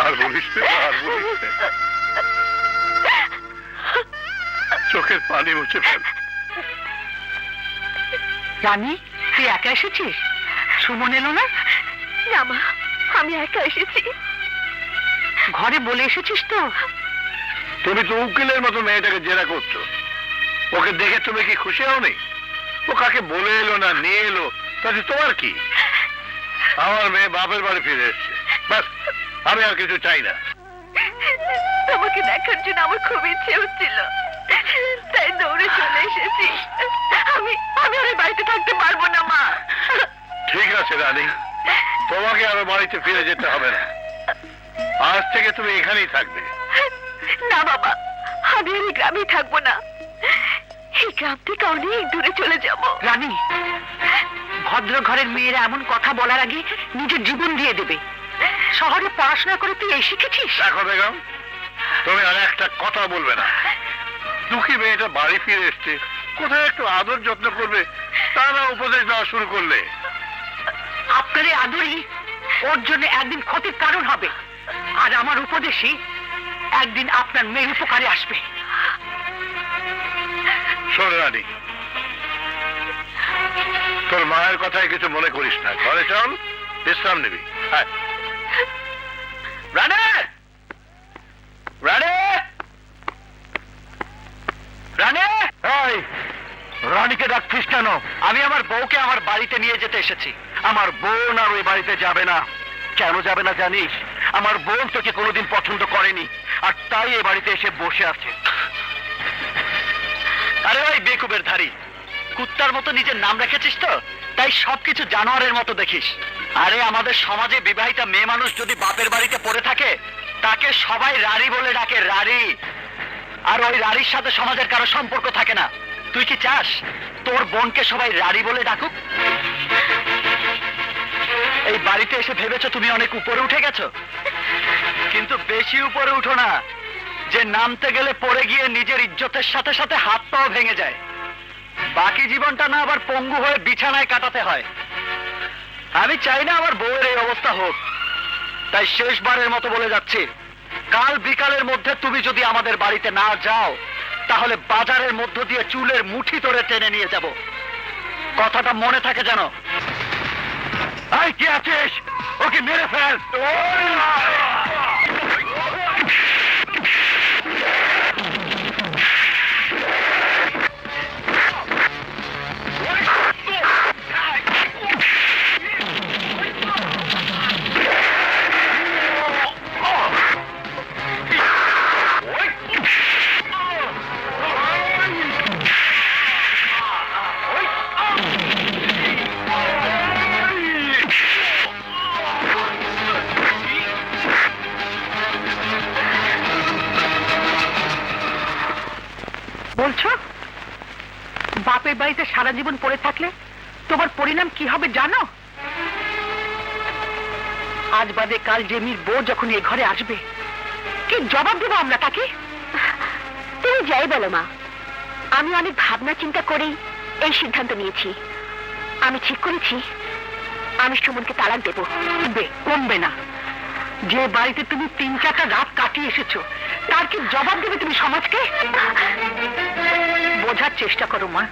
আর বলিস না, আর বলিস না। চোখের পানি মুছে ফেল। রানী, তুই একা এসেছিস? সুমন এলো না? না মা, আমি একা এসেছি। ঘরে বলে এসেছিস তো? তুমি তো উকিলের মতো মেয়েটাকে জেরা করছো, ওকে দেখে তুমি কি খুশি হওনি? ও কাকে বলে এলো না নিয়ে এলো, তাতে তোমার কি? আমার মেয়ে বাপের বাড়ি ফিরে এসছে, ব্যাস, আমি আর কিছু চাই না। তোমাকে দেখার জন্য আমার খুব ইচ্ছে হচ্ছিল, তাই দৌড়ে চলে এসেছি। আমি আমি আর এই বাড়িতে থাকতে পারবো না মা। ঠিক আছে রানী, তোমাকে আর বাড়িতে ফিরে যেতে হবে না। আজ থেকে তুমি এখানেই থাকবে। না বাবা, আমি আর এই গ্রামেই থাকবো না। এই গ্রাম থেকে অনেক দূরে চলে যাব। রানী, ভদ্র ঘরের মেয়েরা এমন কথা বলার আগে নিজের জীবন দিয়ে দেবে। শহরে পড়াশোনা করে তুই এই শিখেছিস? দেখো বেগম, তুমি আর একটা কথা বলবে না। দুঃখী মেয়েটা বাড়ি ফিরে এসছে, কোথায় একটু আদর যত্ন করবে তা না উপদেশ দেওয়া শুরু করলে। আপনার এই আদরই ওর জন্য একদিন ক্ষতির কারণ হবে, আর আমার উপদেশই একদিন আপনার মেয়ের উপকারে আসবে। শোন রানী, তোর মায়ের কথায় কিছু মনে করিস না, ঘরে চল, বিশ্রাম নিবি। হ্যাঁ রানে, রানে, রানে, এই রানীকে ডাকছিস কেন? আমি আমার বউকে আমার বাড়িতে নিয়ে যেতে এসেছি। আমার বোন আর ওই বাড়িতে যাবে না। কেন যাবে না জানিস? আমার বোন তোকে কোনোদিন পছন্দ করেনি, আর তাই এই বাড়িতে এসে বসে আছে। আরে ওই বেকুবের ধারী, কুত্তার মতো নিজের নাম রেখেছিস তো, তাই সবকিছু জানোয়ারের মতো দেখিস। আরে আমাদের সমাজে বিবাহিতা মেয়ে মানুষ যদি বাপের বাড়িতে পড়ে থাকে, তাকে সবাই রানী বলে ডাকে, রানী। আর ওই রানীর সাথে সমাজের কারো সম্পর্ক থাকে না। তুই কি চাস তোর বোনকে সবাই রানী বলে ডাকুক? এই বাড়িতে এসে ভেবেছো তুমি অনেক উপরে উঠে গেছো, কিন্তু বেশি উপরে উঠো না, যে নামতে গেলে পড়ে গিয়ে নিজের ইজ্জতের সাথে সাথে হাত পাও ভেঙে যায়। বাকি জীবনটা না আবার পঙ্গু হয়ে বিছানায় কাটাতে হয়। আমি চাই না আমার বউয়ের এই অবস্থা হোক, তাই শেষবারের মতো বলে যাচ্ছি, কাল বিকালের মধ্যে তুমি যদি আমাদের বাড়িতে না যাও তাহলে বাজারের মধ্য দিয়ে চুলের মুঠি ধরে টেনে নিয়ে যাব। কথাটা মনে থাকে যেন। এই কি আছিস? ওকে মেরে ফেল। বলছো বাপের বাড়িতে সারা জীবন পড়ে থাকলে তোমার পরিণাম কি হবে জানো? আজ বাদে কাল জেমির বউ যখন এ ঘরে আসবে কি জবাব দেবো আমরা তাকে? তুমি যাই বলো মা, আমি অনেক ভাবনা চিন্তা করেই এই সিদ্ধান্ত নিয়েছি। আমি ঠিক করেছি আমি সুমনকে তালাক দেবো। কমবে না। যে বাড়িতে তুমি 3-4টা রাত কাটিয়ে এসেছো তার কি জবাব দেবে তুমি সমাজকে? বোঝার চেষ্টা করো মা,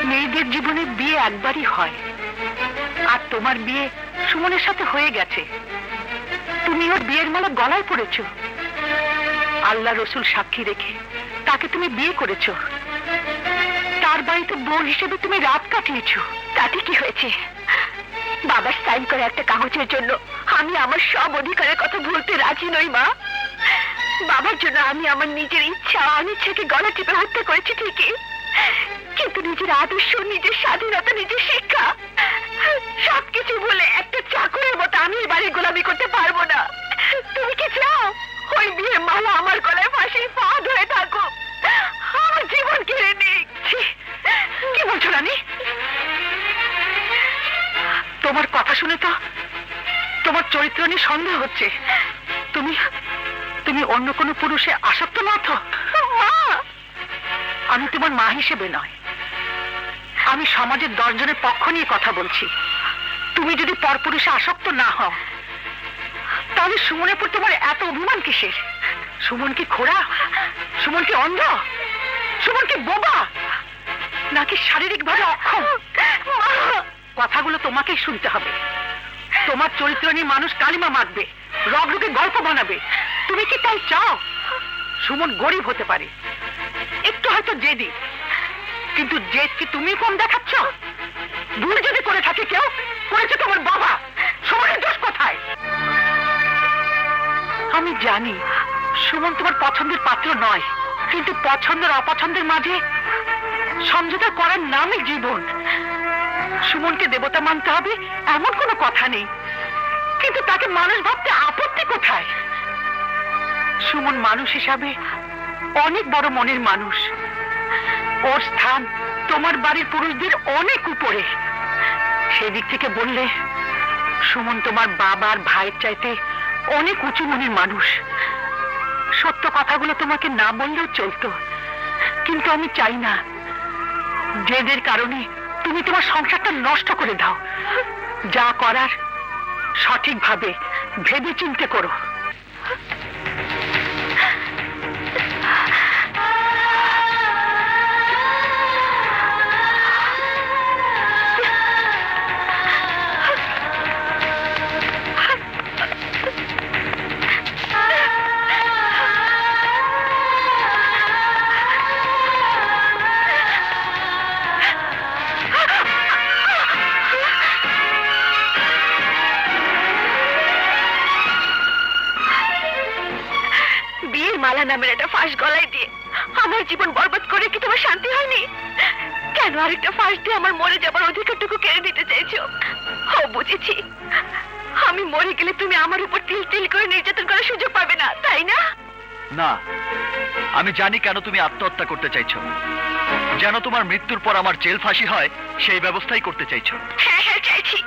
মেয়েদের জীবনে বিয়ে একবারই হয়, আর তোমার বিয়ে সুমনের সাথে হয়ে গেছে। তুমি ওর বিয়ের মালা গলায় পড়েছো, আল্লাহ রসুল সাক্ষী রেখে তাকে তুমি বিয়ে করেছো, তার বাড়িতে বউ হিসেবে তুমি রাত কাটিয়েছো। তাতে কি হয়েছে? বাবার সাইন করে একটা কাগজের জন্য আমি আমার সব অধিকারের কথা ভুলতে রাজি নই মা। বাবার জন্য আমি আমার নিজের ইচ্ছা অনিচ্ছাকে গলা টিপে হত্যা করেছি ঠিকই, কিন্তু নিজের আদর্শ, নিজের স্বাধীনতা, নিজের শিক্ষা সবকিছু বলে একটা চাকরের মতো আমি এই বাড়ির গোলামি করতে পারবো না। তুমি কি চাও ওই বিয়ের মালা আমার গলায় ফাঁসির ফাঁদ হয়ে থাকো, আমার জীবন কেড়ে নিক? কি বলছো রানী? তোমার কথা শুনে তো তোমার চরিত্র নিয়ে সন্দেহ হচ্ছে। তুমি তুমি অন্য কোনো পুরুষে আসক্ত না তো? মা, আমি তোমার মা হিসেবে নয়, আমি সমাজের 10 জনের পক্ষ নিয়ে কথা বলছি। তুমি যদি পরপুরুষে আসক্ত না হও তাহলে সুমনের উপর তোমার এত অভিমান কিসের? সুমন কি খোড়া? সুমন কি অন্ধ? সুমন কি বোবা? নাকি শারীরিকভাবে অক্ষম? কথাগুলো তোমাকেই শুনতে হবে। তোমার চরিত্র নিয়ে মানুষ কালিমা মাখবে, রগরুকে গল্প বানাবে। তুমি কি তাই চাও? সুমন গরিব হতে পারে, একটু হয়তো জেদি, কিন্তু জেদ কি তুমি কম দেখাচ্ছ? ভুল যদি করে থাকে কেউ, করেছে তোমার বাবা। সুমনের দোষ কোথায়? আমি জানি সুমন তোমার পছন্দের পাত্র নয়, কিন্তু পছন্দের অপছন্দের মাঝে সমঝোতা করার নামই জীবন। সুমনকে দেবতা মানতে হবে এমন কোনো কথা নেই, কিন্তু তাকে মানুষ ভাবতে আপত্তি কোথায়? সুমন মানুষ হিসাবে অনেক বড় মনের মানুষ, ওর স্থান তোমার বাড়ির পুরুষদের অনেক উপরে। সেদিক থেকে বললে সুমন তোমার বাবার ভাইয়ের চাইতে অনেক উঁচু মনের মানুষ। সত্য কথাগুলো তোমাকে না বললেও চলতো, কিন্তু আমি চাই না জেদের কারণে তুমি তোমার সংসারটা নষ্ট করে দাও। যা করার সঠিকভাবে ভেবে চিন্তে করো। মালা নামের একটা ফাঁস গলায় দিয়ে আমার জীবন বরবাদ করে কি তোমার শান্তি হয়নি? কেন আরেকটা ফাঁস দিয়ে আমার মরে যাবার অধিকারটুকু কেড়ে দিতে চাইছো? ও, বুঝেছি, আমি মরে গেলে তুমি আমার উপর তিল তিল করে নির্যাতন করার সুযোগ পাবে না, তাই না? না, আমি জানি কেন তুমি আত্মহত্যা করতে চাইছো। যেন তোমার মৃত্যুর পর আমার জেল ফাঁসি হয় সেই ব্যবস্থাই করতে চাইছো। হ্যাঁ হ্যাঁ চাইছি।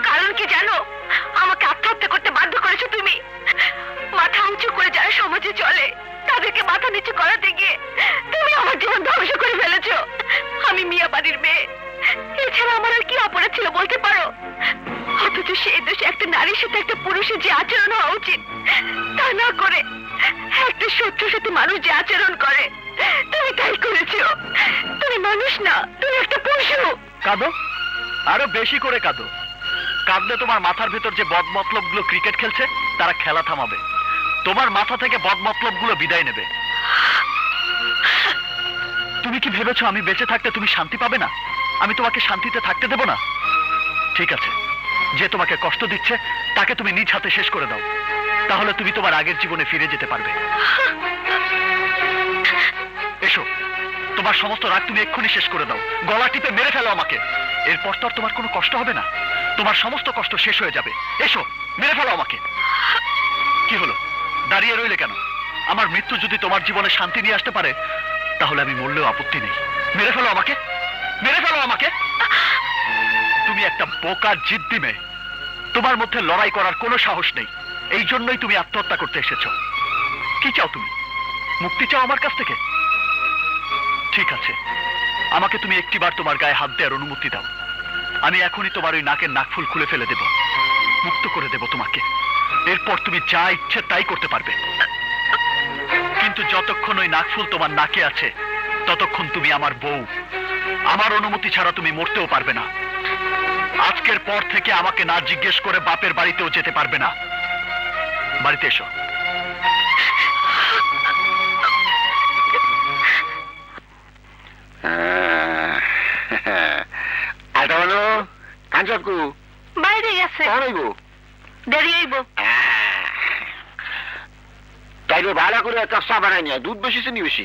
কারণ কি জানো? আমাকে আত্মহত্যা করতে বাধ্য করেছো তুমি। মাথা উঁচু করে যারা সমাজে চলে তাদেরকে মাথা নিচু করাতে গিয়ে তুমি আমার জীবন ধ্বংস করে ফেলেছো। আমি মিয়া বাড়ির মেয়ে, এছাড়া আমার আর কি অপরাধ ছিল বলতে পারো? অথচ সেই দোষে একটা নারীর সাথে একটা পুরুষের যে আচরণ হওয়া উচিত তা না করে একটা শত্রুর সাথে মানুষ যে আচরণ করে তুমি তাই করেছো। তুমি মানুষ না, তুমি একটা পশু। কাঁদো, আরো বেশি করে কাঁদো। কাঁদলে তোমার মাথার ভেতর যে বদমতলব গুলো ক্রিকেট খেলছে তারা খেলা থামাবে, তোমার মাথা থেকে বদমতলব গুলো বিদায় নেবে। তুমি কি ভেবেছো আমি বেঁচে থাকতে তুমি শান্তি পাবে না? আমি তোমাকে শান্তিতে থাকতে দেব না? ঠিক আছে, যে তোমাকে কষ্ট দিচ্ছে তাকে তুমি নিজ হাতে শেষ করে দাও, তাহলে তুমি তোমার আগের জীবনে ফিরে যেতে পারবে। এসো, তোমার সমস্ত রাগ তুমি এক্ষুনি শেষ করে দাও, গলা টিপে মেরে ফেলো আমাকে। এরপর তো আর তোমার কোনো কষ্ট হবে না, তোমার সমস্ত কষ্ট শেষ হয়ে যাবে। এসো, মেরে ফেলো আমাকে। কি হলো, দাঁড়িয়ে রইলে কেন? আমার মৃত্যু যদি তোমার জীবনে শান্তি নিয়ে আসতে পারে তাহলে আমি মরলেও আপত্তি নেই। মেরে ফেলো আমাকে, মেরে ফেলো আমাকে। তুমি একটা বোকা জিদ্দি মেয়ে, তোমার মধ্যে লড়াই করার কোনো সাহস নেই, এই জন্যই তুমি আত্মহত্যা করতে এসেছো। কি চাও তুমি? মুক্তি চাও আমার কাছ থেকে? ঠিক আছে, আমাকে তুমি একটিবার তোমার গায়ে হাত দেওয়ার অনুমতি দাও। আমি এখনই তোমার ওই নাকের নাকফুল খুলে ফেলে দেব, মুক্ত করে দেব তোমাকে। এরপর তুমি যা ইচ্ছে তাই করতে পারবে, কিন্তু যতক্ষণ ওই নাকফুল তোমার নাকে আছে ততক্ষণ তুমি আমার বউ। আমার অনুমতি ছাড়া তুমি মরতেও পারবে না। আজকের পর থেকে আমাকে না জিজ্ঞেস করে বাপের বাড়িতেও যেতে পারবে না। বাড়িতে এসো। এটা হলো কাঞ্চনকু বাইরে গেছে, দেরি হইব। তাইলে ভালো করে একটা চা বানাই নিয়ে, দুধ বেশি চিনি বেশি।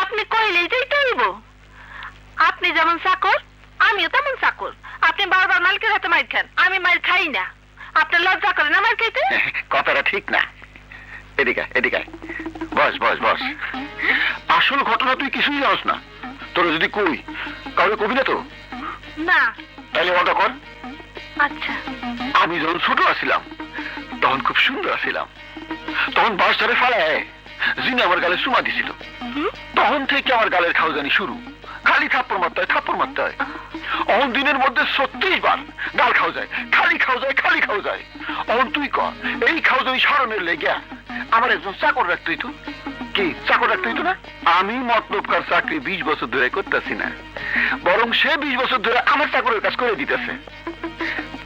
আপনি কইলেই যাইতে হইব। আপনি যেমন চাকর আমিও তেমন চাকর। আপনি বারবার মালিকের হাতে মাইর খান, আমি মাইর খাই না। আপনার লজ্জা করে না মাইর খাইতে? কথাটা ঠিক না। এদিকে এদিকে বস বস বস। আসল ঘটনা তুই কিছুই জানোস না। তোর যদি কই কাউকে কবি না তো? না। তাহলে ওটা কর। আচ্ছা। আমি যখন ছোট আছিলাম তখন খুব সুন্দর আছিলাম। তখন বাস ধরে ফালায় যিনি আমার গালে চুমা দিছিল, তখন থেকে আমার গালের খাওজানি শুরু। খালি থাপ্পড় মারতে হয়, থাপ্পড় মারতে হয়। অহন দিনের মধ্যে 36 বার গাল খাও যায়, খালি খাও যায়, খালি খাও যায়। অহন তুই কর এই খাওজানি সারণের লেগিয়া আমার একজন চাকর রাখতে হইতো। কি চাকর রাখতে হইতো না? আমি মতলবকার চাকরি 20 বছর ধরে করতেছি না, বরং সে 20 বছর ধরে আমার চাকরের কাজ করে দিতেছে।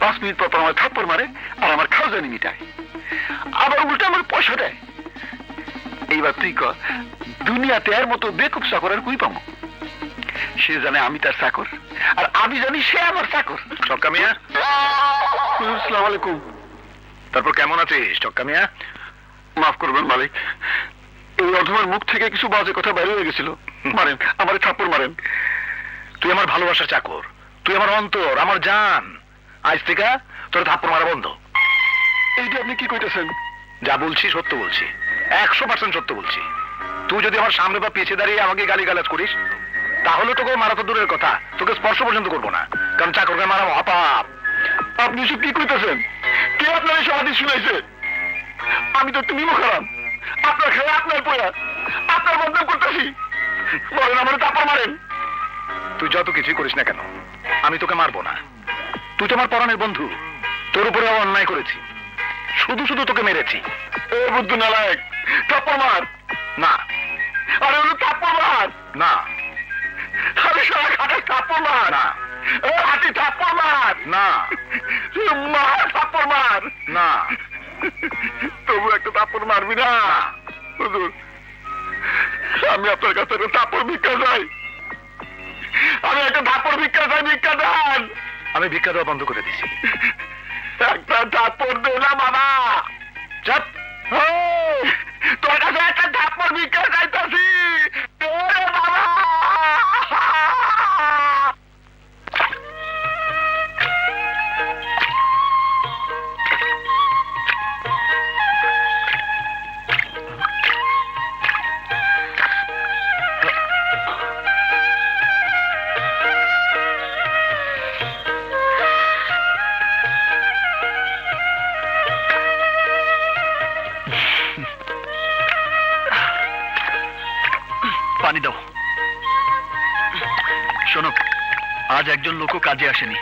5 মিনিট পর আমার থাপ্পড় মারে আর আমার খাওজানি মিটায়, আবার উল্টা আমার পয়সা দেয়। এইবার তুই কর দুনিয়াতে এর মতো বেকুব চাকর আর কই পাবো? সে জানে আমি তার চাকর, আর আমি জানি সে আমার চাকর। ছক্কা মিয়া, আসসালামু আলাইকুম। তারপর কেমন আছিস ছক্কা মিয়া? মাফ করবেন মালিক, এই অধমের মুখ থেকে কিছু বাজে কথা বাইরে হয়ে গেছিল। মারেন, আমারে থাপ্পড় মারেন। তুই আমার ভালোবাসার চাকর, তুই আমার অন্তর, আমার জান। আজ থেকে তোর থাপ্পড় মারা বন্ধ। এইটা আপনি কি কইতেছেন? যা বলছি সত্য বলছি, 100% সত্য বলছি। তুই যদি আমার সামনে বা পিছিয়ে দাঁড়িয়ে আমাকে গালিগালাজ করিস তাহলে তোকে মারা তো দূরের কথা, তোকে স্পর্শ পর্যন্ত করবো না, কারণ চাকরকে মারা মহাপাপ। আপনি সব কি কইতেছেন? কে আপনার এই সমাধি শুনাইছে? আমি তো একটু নিমো খারাপ, আপনার খেয়ে আপনার পয়া আপনার বদনাম করতেছি। বলেন আমার থাপ্পড় মারেন। তুই যত কিছুই করিস না কেন আমি তোকে মারবো না। তুই তো আমার পরাণের বন্ধু, তোর উপরে অন্যায় করেছি, শুধু শুধু তোকে মেরেছি। এ বুদ্ধ নালায়ক, থাপ্পড় মার। না আরে হলো থাপ্পড় মার। না আরে সারা খাটা থাপ্পড় মার। না হাতি থাপ্পড় মার। না মার থাপ্পড় মার। না তবু একটা থাপ্পড় মারবি না? হুজুর, আমি আপনার কাছে একটা থাপ্পড় ভিক্ষা চাই। আমি একটা থাপ্পড় ভিক্ষা চাই, ভিক্ষা দেন। আমি ভিক্ষা দেওয়া বন্ধ করে দিছি। একটা থাপ্পড় দে না বাবা। চাপ। তোর কাছে একটা থাপ্পড় ভিক্ষা চাইতাছি। ওরে বাবা। পানি দাও। শোনো, আজ একজন লোকও কাজে আসেনি,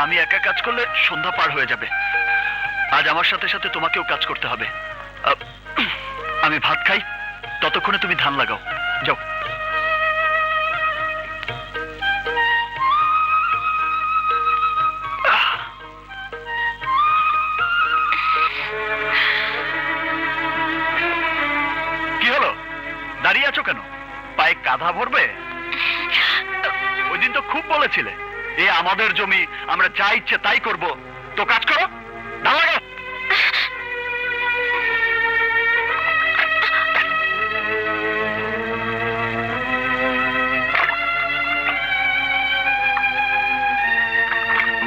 আমি একা কাজ করলে সন্ধ্যা পার হয়ে যাবে। আজ আমার সাথে সাথে তোমাকেও কাজ করতে হবে। আমি ভাত খাই, ততক্ষণে তুমি ধান লাগাও। যাও। কি হলো, দাঁড়িয়ে আছো কেন? পায়ে কাঁধা ভরবে? ওই দিন তো খুব বলেছিলে এ আমাদের জমি, আমরা যা ইচ্ছে তাই করব। তো কাজ করো, ধান লাগাও।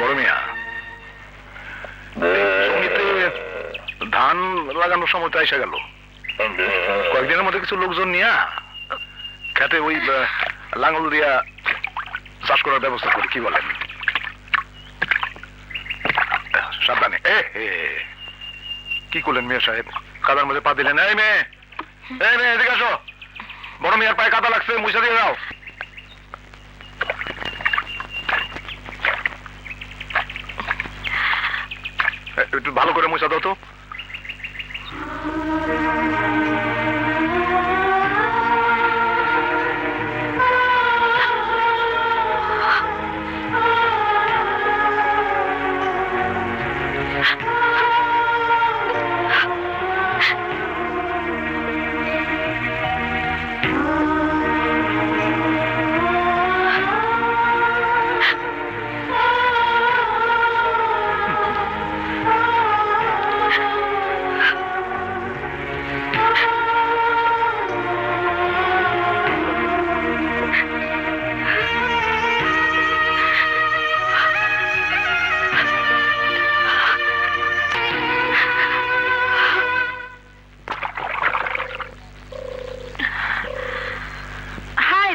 বড় মিয়া, জমিতে ধান লাগানোর সময় তো এসে গেল। কয়েকদিনের মধ্যে কিছু লোকজন নিয়ে খেতে ওই লাঙ্গল দিয়া চাষ করার ব্যবস্থা করি, কি বলেন? সাবধানে। কি করলেন মিয়া সাহেব? কাদার মধ্যে পা দিলেন? এই মেয়ে, এই মেয়ে, এদিকে আসো। বড় মিয়ার পায়ে কাদা লাগছে, মুছা দিয়ে যাও। একটু ভালো করে মুছা দাও তো।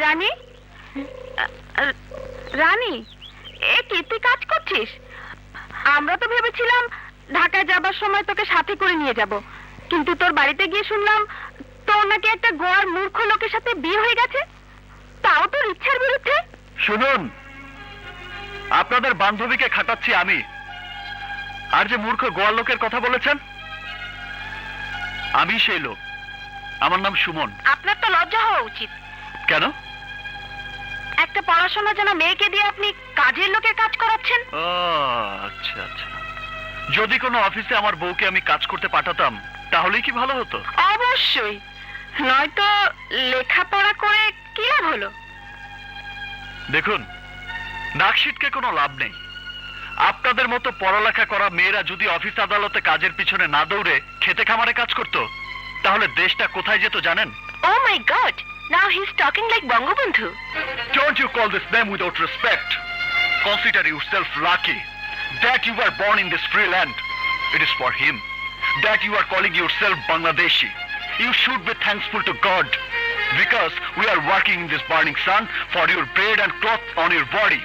রানী, রানী, এ কি তুই কাজ করছিস? আমরা তো ভেবেছিলাম ঢাকায় যাবার সময় তোকে সাথে করে নিয়ে যাব, কিন্তু তোর বাড়িতে গিয়ে শুনলাম তোর নাকি একটা গোয়ার মূর্খ লোকের সাথে বিয়ে হয়ে গেছে, তাও তোর ইচ্ছার বিরুদ্ধে। শুনুন, আপনাদের বান্ধবীকে খাটাচ্ছি আমি। আর যে মূর্খ গোয়ার লোকের কথা বলেছেন, আমি সেই লোক। আমার নাম সুমন। আপনার তো লজ্জা হওয়া উচিত। কেন? একটা পড়াশোনা জানা মেয়েকে দিয়ে আপনি কাজের লোকের কাজ করাচ্ছেন। ও আচ্ছা আচ্ছা, যদি কোনো অফিসে আমার বউকে আমি কাজ করতে পাঠাতাম তাহলেই কি ভালো হতো? অবশ্যই, নয়তো লেখাপড়া করে কি লাভ হলো? দেখুন, নাকশিটকে কোনো লাভ নেই। আপনাদের মতো পড়ালেখা করা মেয়েরা যদি অফিস আদালতে কাজের পিছনে না দৌড়ে খেতে খামারে কাজ করত, তাহলে দেশটা কোথায় যেত জানেন? Oh my God! Now he's talking like Bangabandhu. Don't you call this name without respect? Consider yourself lucky that you were born in this free land. It is for him that you are calling yourself Bangladeshi. You should be thankful to God because we are working in this burning sun for your bread and cloth on your body.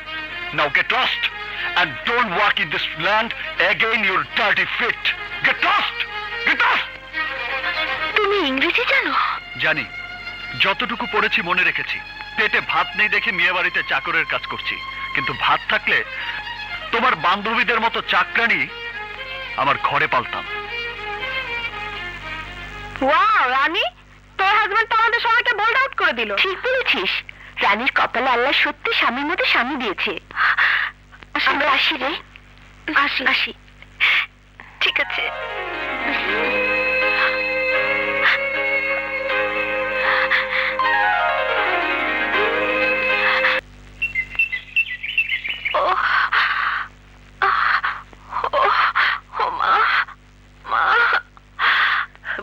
Now get lost and don't walk in this land again, your dirty feet. Get lost! Get lost! তুমি ইংরেজি জানো? জানি, যতটুকু পড়েছি মনে রেখেছি। পেটে ভাত নেই দেখে মেয়ে বাড়িতে চাকরের কাজ করছি, কিন্তু ভাত থাকলে তোমার বান্ধবীদের মতো চাকরানি আমার ঘরে পালতাম। ওয়াও রানী, তোর হাজবেন্ড তো আমাদের সবাইকে বোল্ড আউট করে দিল। ঠিক বলেছিস, রানীর কপালে আল্লাহ সত্যি স্বামীর মতো স্বামী দিয়েছে। আমরা আসি রে, আসি আসি। ঠিক আছে।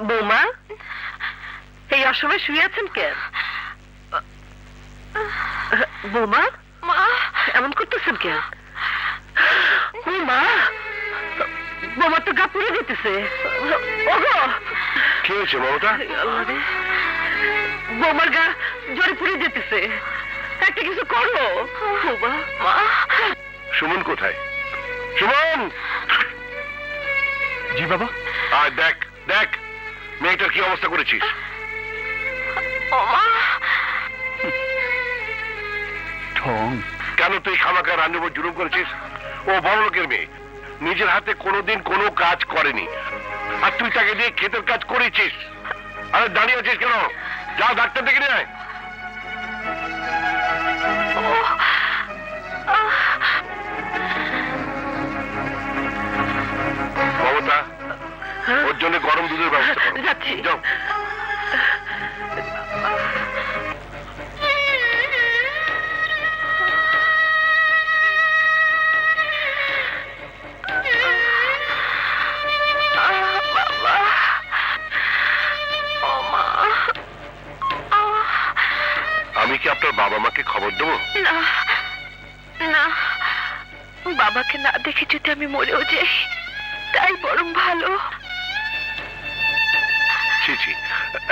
বৌমা, এই অসময়ে শুয়ে আছেন কেন? বৌমা, এমন করতেছেন কেন? বৌমা, বৌমা তো গা পুড়ে যেতেছে। কি হয়েছে বাবাটা? বৌমার গা জ্বরে পুড়ে যেতেছে, একটা কিছু করো। বৌমা, মা। সুমন কোথায়? সুমন! জি বাবা। আয় দেখ, দেখ মেয়েটার কি অবস্থা করেছিস। ঠং। কেন তুই খামাখা রান্নার উপর জুলুম করেছিস? ও বড়লোকের মেয়ে, নিজের হাতে কোনোদিন কোনো কাজ করেনি, আর তুই তাকে দিয়ে ক্ষেতের কাজ করেছিস। আরে দাঁড়িয়ে আছিস কেন? যা ডাক্তার ডেকে নিয়ে আয়। মমতা, ওর জন্য গরম দুধের ব্যবস্থা করো। যাচ্ছি। যাও। বাবা, ও মা। আমি কি আপনার বাবা মাকে খবর দেবো? না না, বাবাকে না দেখে যদি আমি মরেও যাই তাই বরং ভালো। ছি ছি,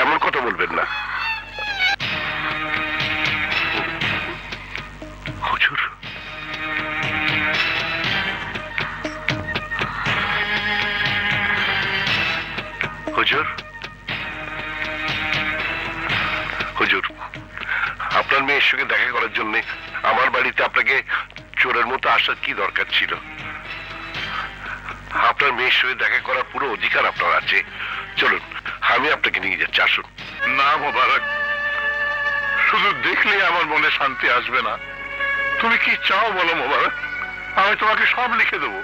এমন কথা বলবেন না। হুজুর, হুজুর, হুজুর, আপনার মেয়ের সঙ্গে দেখা করার জন্য আমার বাড়িতে আপনাকে চোরের মতো আসার কি দরকার ছিল? আপনার মেয়ের সঙ্গে দেখা করার পুরো অধিকার আপনার আছে। চলুন, আমি আপনাকে নিয়ে যাচ্ছি, আসুন। না মোবারক, শুধু দেখলে আমার মনে শান্তি আসবে না। তুমি কি চাও বলো মোবারক, আমি তোমাকে সব লিখে দেবো।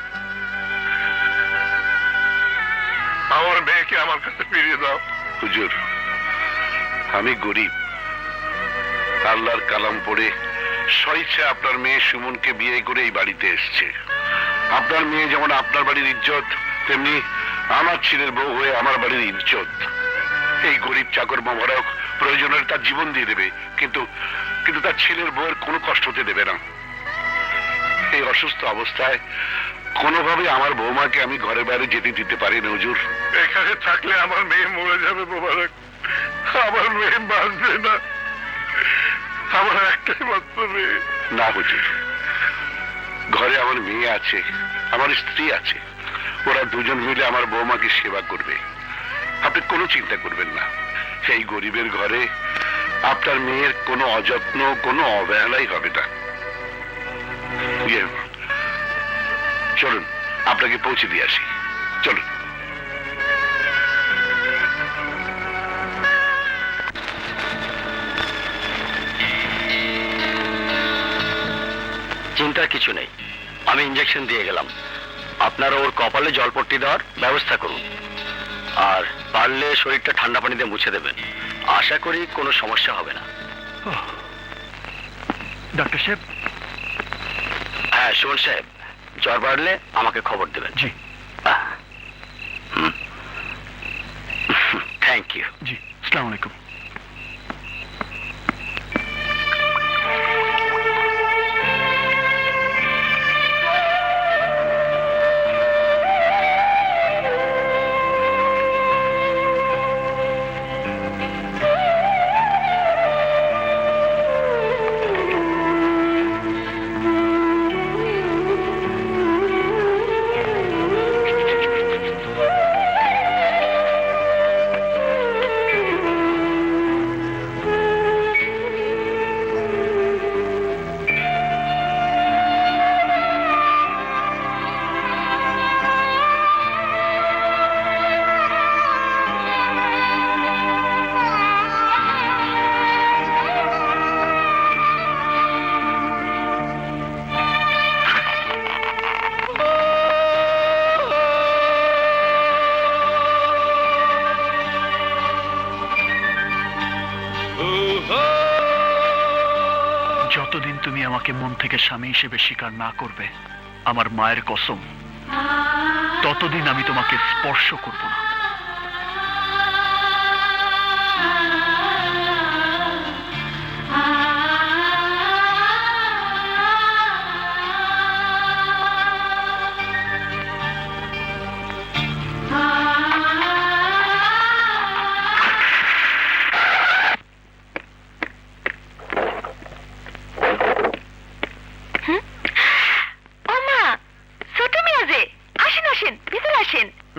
আমার মেয়েকে আমার কাছে ফিরিয়ে দাও। হুজুর, আমি গরিব, আল্লাহর কালাম পড়ে স্বেচ্ছা আপনার মেয়ে সুমনকে বিয়ে করে এই বাড়িতে এসছে। আপনার মেয়ে যেমন আপনার বাড়ির ইজ্জত, তেমনি আমার ছেলের বউ হয়ে আমার বাড়ির ইজ্জত। এই গরিব চাকর মোবারক প্রয়োজনে তার জীবন দিয়ে দেবে, কিন্তু কিন্তু তার ছেলের বউয়ের কোনো কষ্ট হতে দেবে না। এই অসুস্থ অবস্থায় কোনোভাবে আমার বৌমাকে আমি ঘরে বাইরে যেতে দিতে পারি না হুজুর। এখানে থাকলে আমার মেয়ে মরে যাবে মোবারক, আমার মেয়ে বাঁচবে না। আমার একটাই মাত্র মেয়ে। না হুজুর, ঘরে আমার মেয়ে আছে, আমার স্ত্রী আছে, ওরা দুজন মিলে আমার বৌমাকে সেবা করবে। আপনি কোনো চিন্তা করবেন না। এই গরিবের ঘরে আপনার মেয়ের কোনো অযত্ন, কোনো অবহেলাই হবে না। চলুন, আপনাকে পৌঁছে দিয়ে আসি। চলুন। চিন্তার কিছু নেই, আমি ইঞ্জেকশন দিয়ে গেলাম। আপনারা ওর কপালে জলপট্টি দেওয়ার ব্যবস্থা করুন, আর পারলে শরীরটা ঠান্ডা পানিতে মুছে দেবেন। আশা করি কোনো সমস্যা হবে না। ডক্টর সাহেব। হ্যাঁ সুমন সাহেব, জ্বর বাড়লে আমাকে খবর দেবেন। জি থ্যাংক ইউ। জি, আসসালামু আলাইকুম। যতদিন তুমি আমাকে মন থেকে স্বামী হিসেবে স্বীকার না করবে, আমার মায়ের কসম, ততদিন আমি তোমাকে স্পর্শ করব না।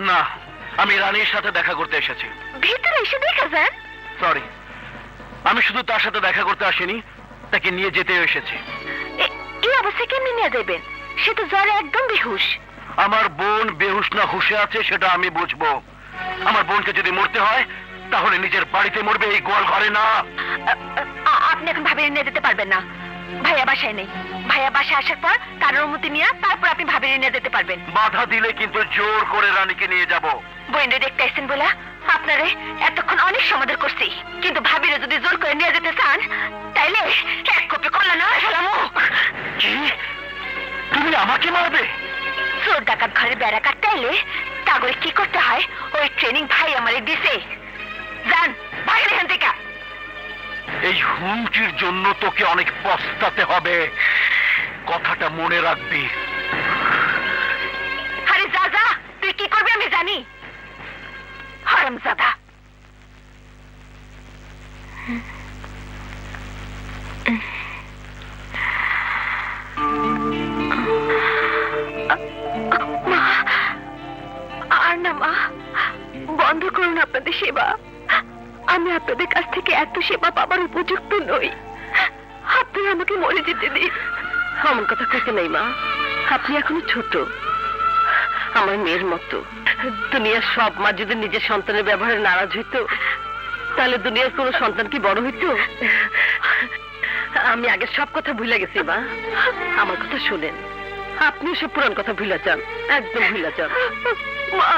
না, আমি রানীর সাথে দেখা করতে এসেছি। ভিতরে এসে দেখা যান। সরি, আমি শুধু তার সাথে দেখা করতে আসিনি, তাকে নিয়ে যেতেও এসেছি। এই অবস্থায় কেমনি নিয়ে যাবেন? সে তো জ্বরে একদম বেহুশ। আমার বোন বেহুশ না হুশে আছে সেটা আমি বুঝবো। আমার বোনকে যদি মরতে হয় তাহলে নিজের বাড়িতে মরবে, এই গোয়াল ঘরে না। আপনি এখন ভাবিয়ে নিয়ে যেতে পারবেন না, ভাইয়া বাসায় নেই। ভাইয়া বাসায় আসার পর তার অনুমতি নিয়ে তারপর আপনি ভাবিয়ে নিয়ে যেতে পারবেন। বাধা দিলে কিন্তু জোর করে রানীকে নিয়ে যাব। বইনে দেখতে আসছেন বলে আপনারে এতক্ষণ অনেক সমাদর করছি, কিন্তু ভাবিরে যদি জোর করে নিয়ে যেতে চান তাইলে এক কোপে কল্লা না ফেলামো। কি? তুমি আমাকে মারবে? চোর ডাকাত ঘরে বেড়া কাটতে এলে তাগরে কি করতে হয় ওই ট্রেনিং ভাই আমারে দিছে। যান বাইরে এখান থেকে। এই হুমকির জন্য তোকে অনেক পস্তাতে হবে, কথাটা মনে রাখবি। আরে যা যা, তুই কি করবি আমি জানি, হারামজাদা। মা, আর না মা, বন্ধ করুন আপনাদের সেবা। আমি আপনাদের কাছ থেকে এত সেবা পাবার উপযুক্ত নই। আপনি আমাকে মরে যেতে দিন। এমন কথা কইতে নাই মা, আপনি এখনো ছোট, আমার মেয়ের মতো। দুনিয়ার সব মা যদি নিজের সন্তানের ব্যবহারে নারাজ হইতো তাহলে দুনিয়ার কোনো সন্তান কি বড় হইতো? আমি আগে সব কথা ভুলে গেছি মা, আমার কথা শুনেন। আপনিও সব পুরান কথা ভুলে যান, একদম ভুলে যান। মা,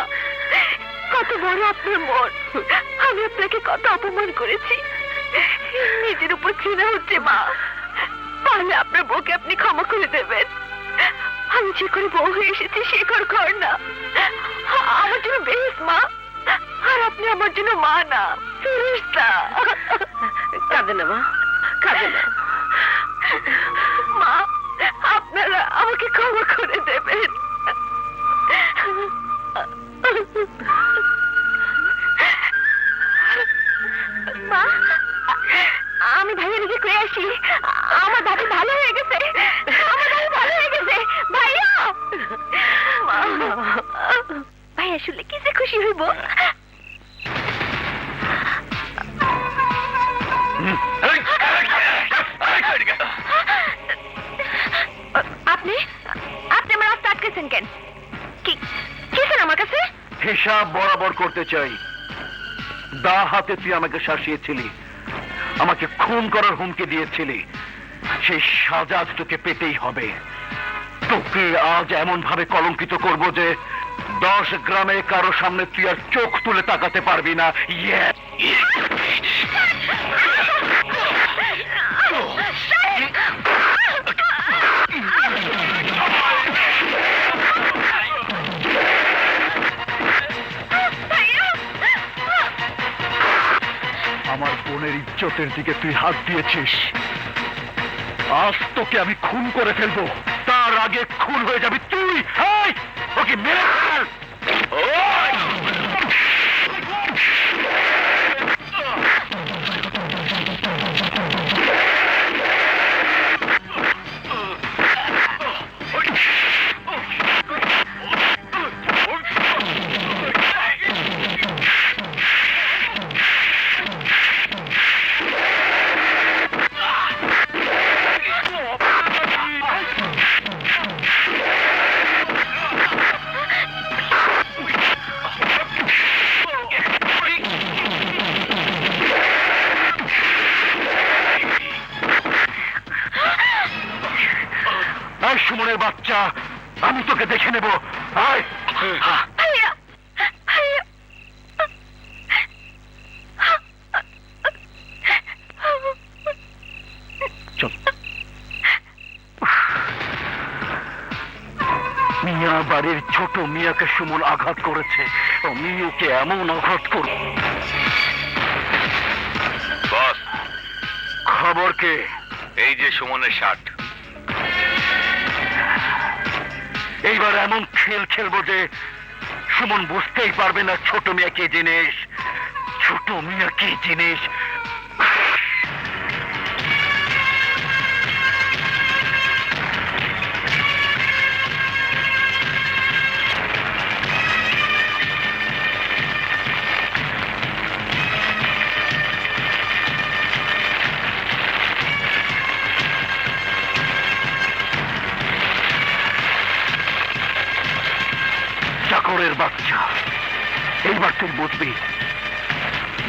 কত বড় আপনার মন, আমি আপনাকে কত অপমান করেছি, নিজের উপর ঘৃণা হচ্ছে মা। তাহলে আপনার বউকে আপনি ক্ষমা করে দেবেন। আমি যে করে বউ হয়ে এসেছি সে ঘর না, আমার জন্য বেশ মা, আর আপনি আমার জন্য মা না ফেরেশতা। কাঁদে না মা, কাঁদে না। মা, আপনারা আমাকে ক্ষমা করে দেবেন। মা, আমি ভাইয়া নিজে করে আসি। আমার দাদি ভালো হয়ে গেছে, আমার দাদি ভালো হয়ে গেছে। ভাইয়া, মা, ভাইয়া শুনলে কি যে খুশি হইব। আপনি আপনি আমার রাস্তা আটকেছেন কেন? কি স্যার আমার কাছে? হিসাব বরাবর করতে চাই। দা হাতে তুই আমাকে শাসিয়েছিলি, আমাকে খুন করার হুমকি দিয়েছিলি, সেই সাজা আজ তোকে পেতেই হবে। তোকে আজ এমন ভাবে কলঙ্কিত করব যে 10 গ্রামে কারো সামনে তুই আর চোখ তুলে তাকাতে পারবি না। আমার বোনের ইজ্জতের দিকে তুই হাত দিয়েছিস, আজ তোকে আমি খুন করে ফেলবো, তার আগে খুন হয়ে যাবি তুই। ওকে মেরে ফেল। সুমনের বাচ্চা, আমি তোকে দেখে নেব। আয়। ভাইয়া, ভাইয়া। চল। মিয়া বাড়ির ছোট মিয়াকে সুমন আঘাত করেছে, আমি ওকে এমন আঘাত করব। বস, খবর কে? এই যে সুমনের শার্ট। এইবার এমন খেল খেলবো যে সুমন বুঝতেই পারবে না ছোট মিয়া কি জিনিস, ছোট মিয়া কি জিনিস। বাচ্চা, এইবার তুই বুঝবি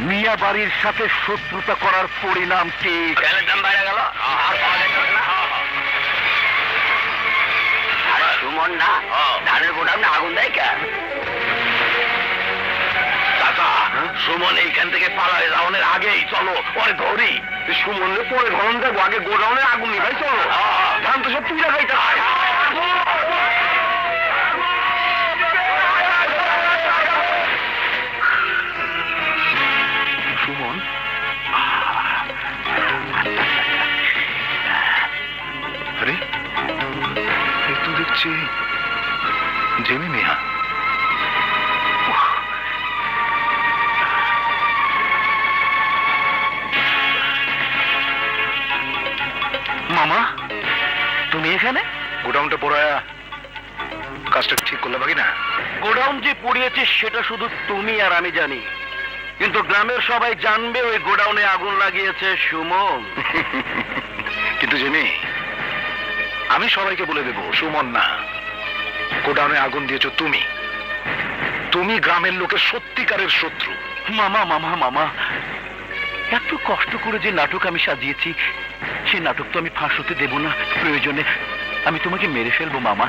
মিয়া বাড়ির সাথে শত্রুতা করার পরিণাম কি। দাম বাইরে গেল সুমন না ধানের গোডাউনে আগুন দেয় কেন? দাদা সুমন এইখান থেকে পালায় যাওয়ার আগেই চলো পরে ধরি। সুমনকে পরে ধরন দেবো, আগে গোডাউনে আগুন নিভাই চলো। ধান তো সব তুই লাগাইতে সুমন, আরে এ তো দেখছি জেমি মিয়া। মামা তুমি এখানে? গোডাউনটা পড়ায়া কাজটা ঠিক করলে বাকি না? গোডাউন যে পুড়িয়েছিস সেটা শুধু তুমি আর আমি জানি, কিন্তু গ্রামের সবাই জানবে ওই গোডাউনে আগুন লাগিয়েছে সুমন। কিন্তু জেমি, আমি সবাইকে বলে দেবো সুমন না, গোডাউনে আগুন দিয়েছো তুমি। তুমি গ্রামের লোকের সত্যিকারের শত্রু। মামা মামা মামা, এত কষ্ট করে যে নাটক আমি সাজিয়েছি সেই নাটক তো আমি ফাঁস হতে দেব না। প্রয়োজনে আমি তোমাকে মেরে ফেলবো মামা।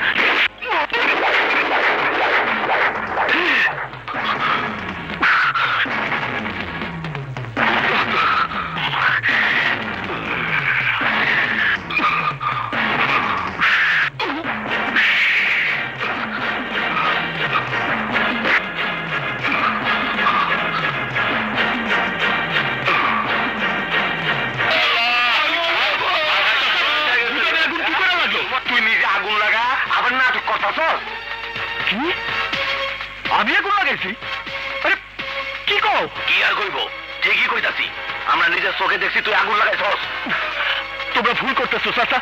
তুই নিজে আগুন লাগা আবার নাটক কথা চল। কি? আমি আগুন লাগাইছি? আরে কি কও? কি আর কইব, ঠিকই কইতাছি। আমরা নিজের চোখে দেখছি তুই আগুন লাগাইছস। তোমরা ভুল করতেছো চাচা।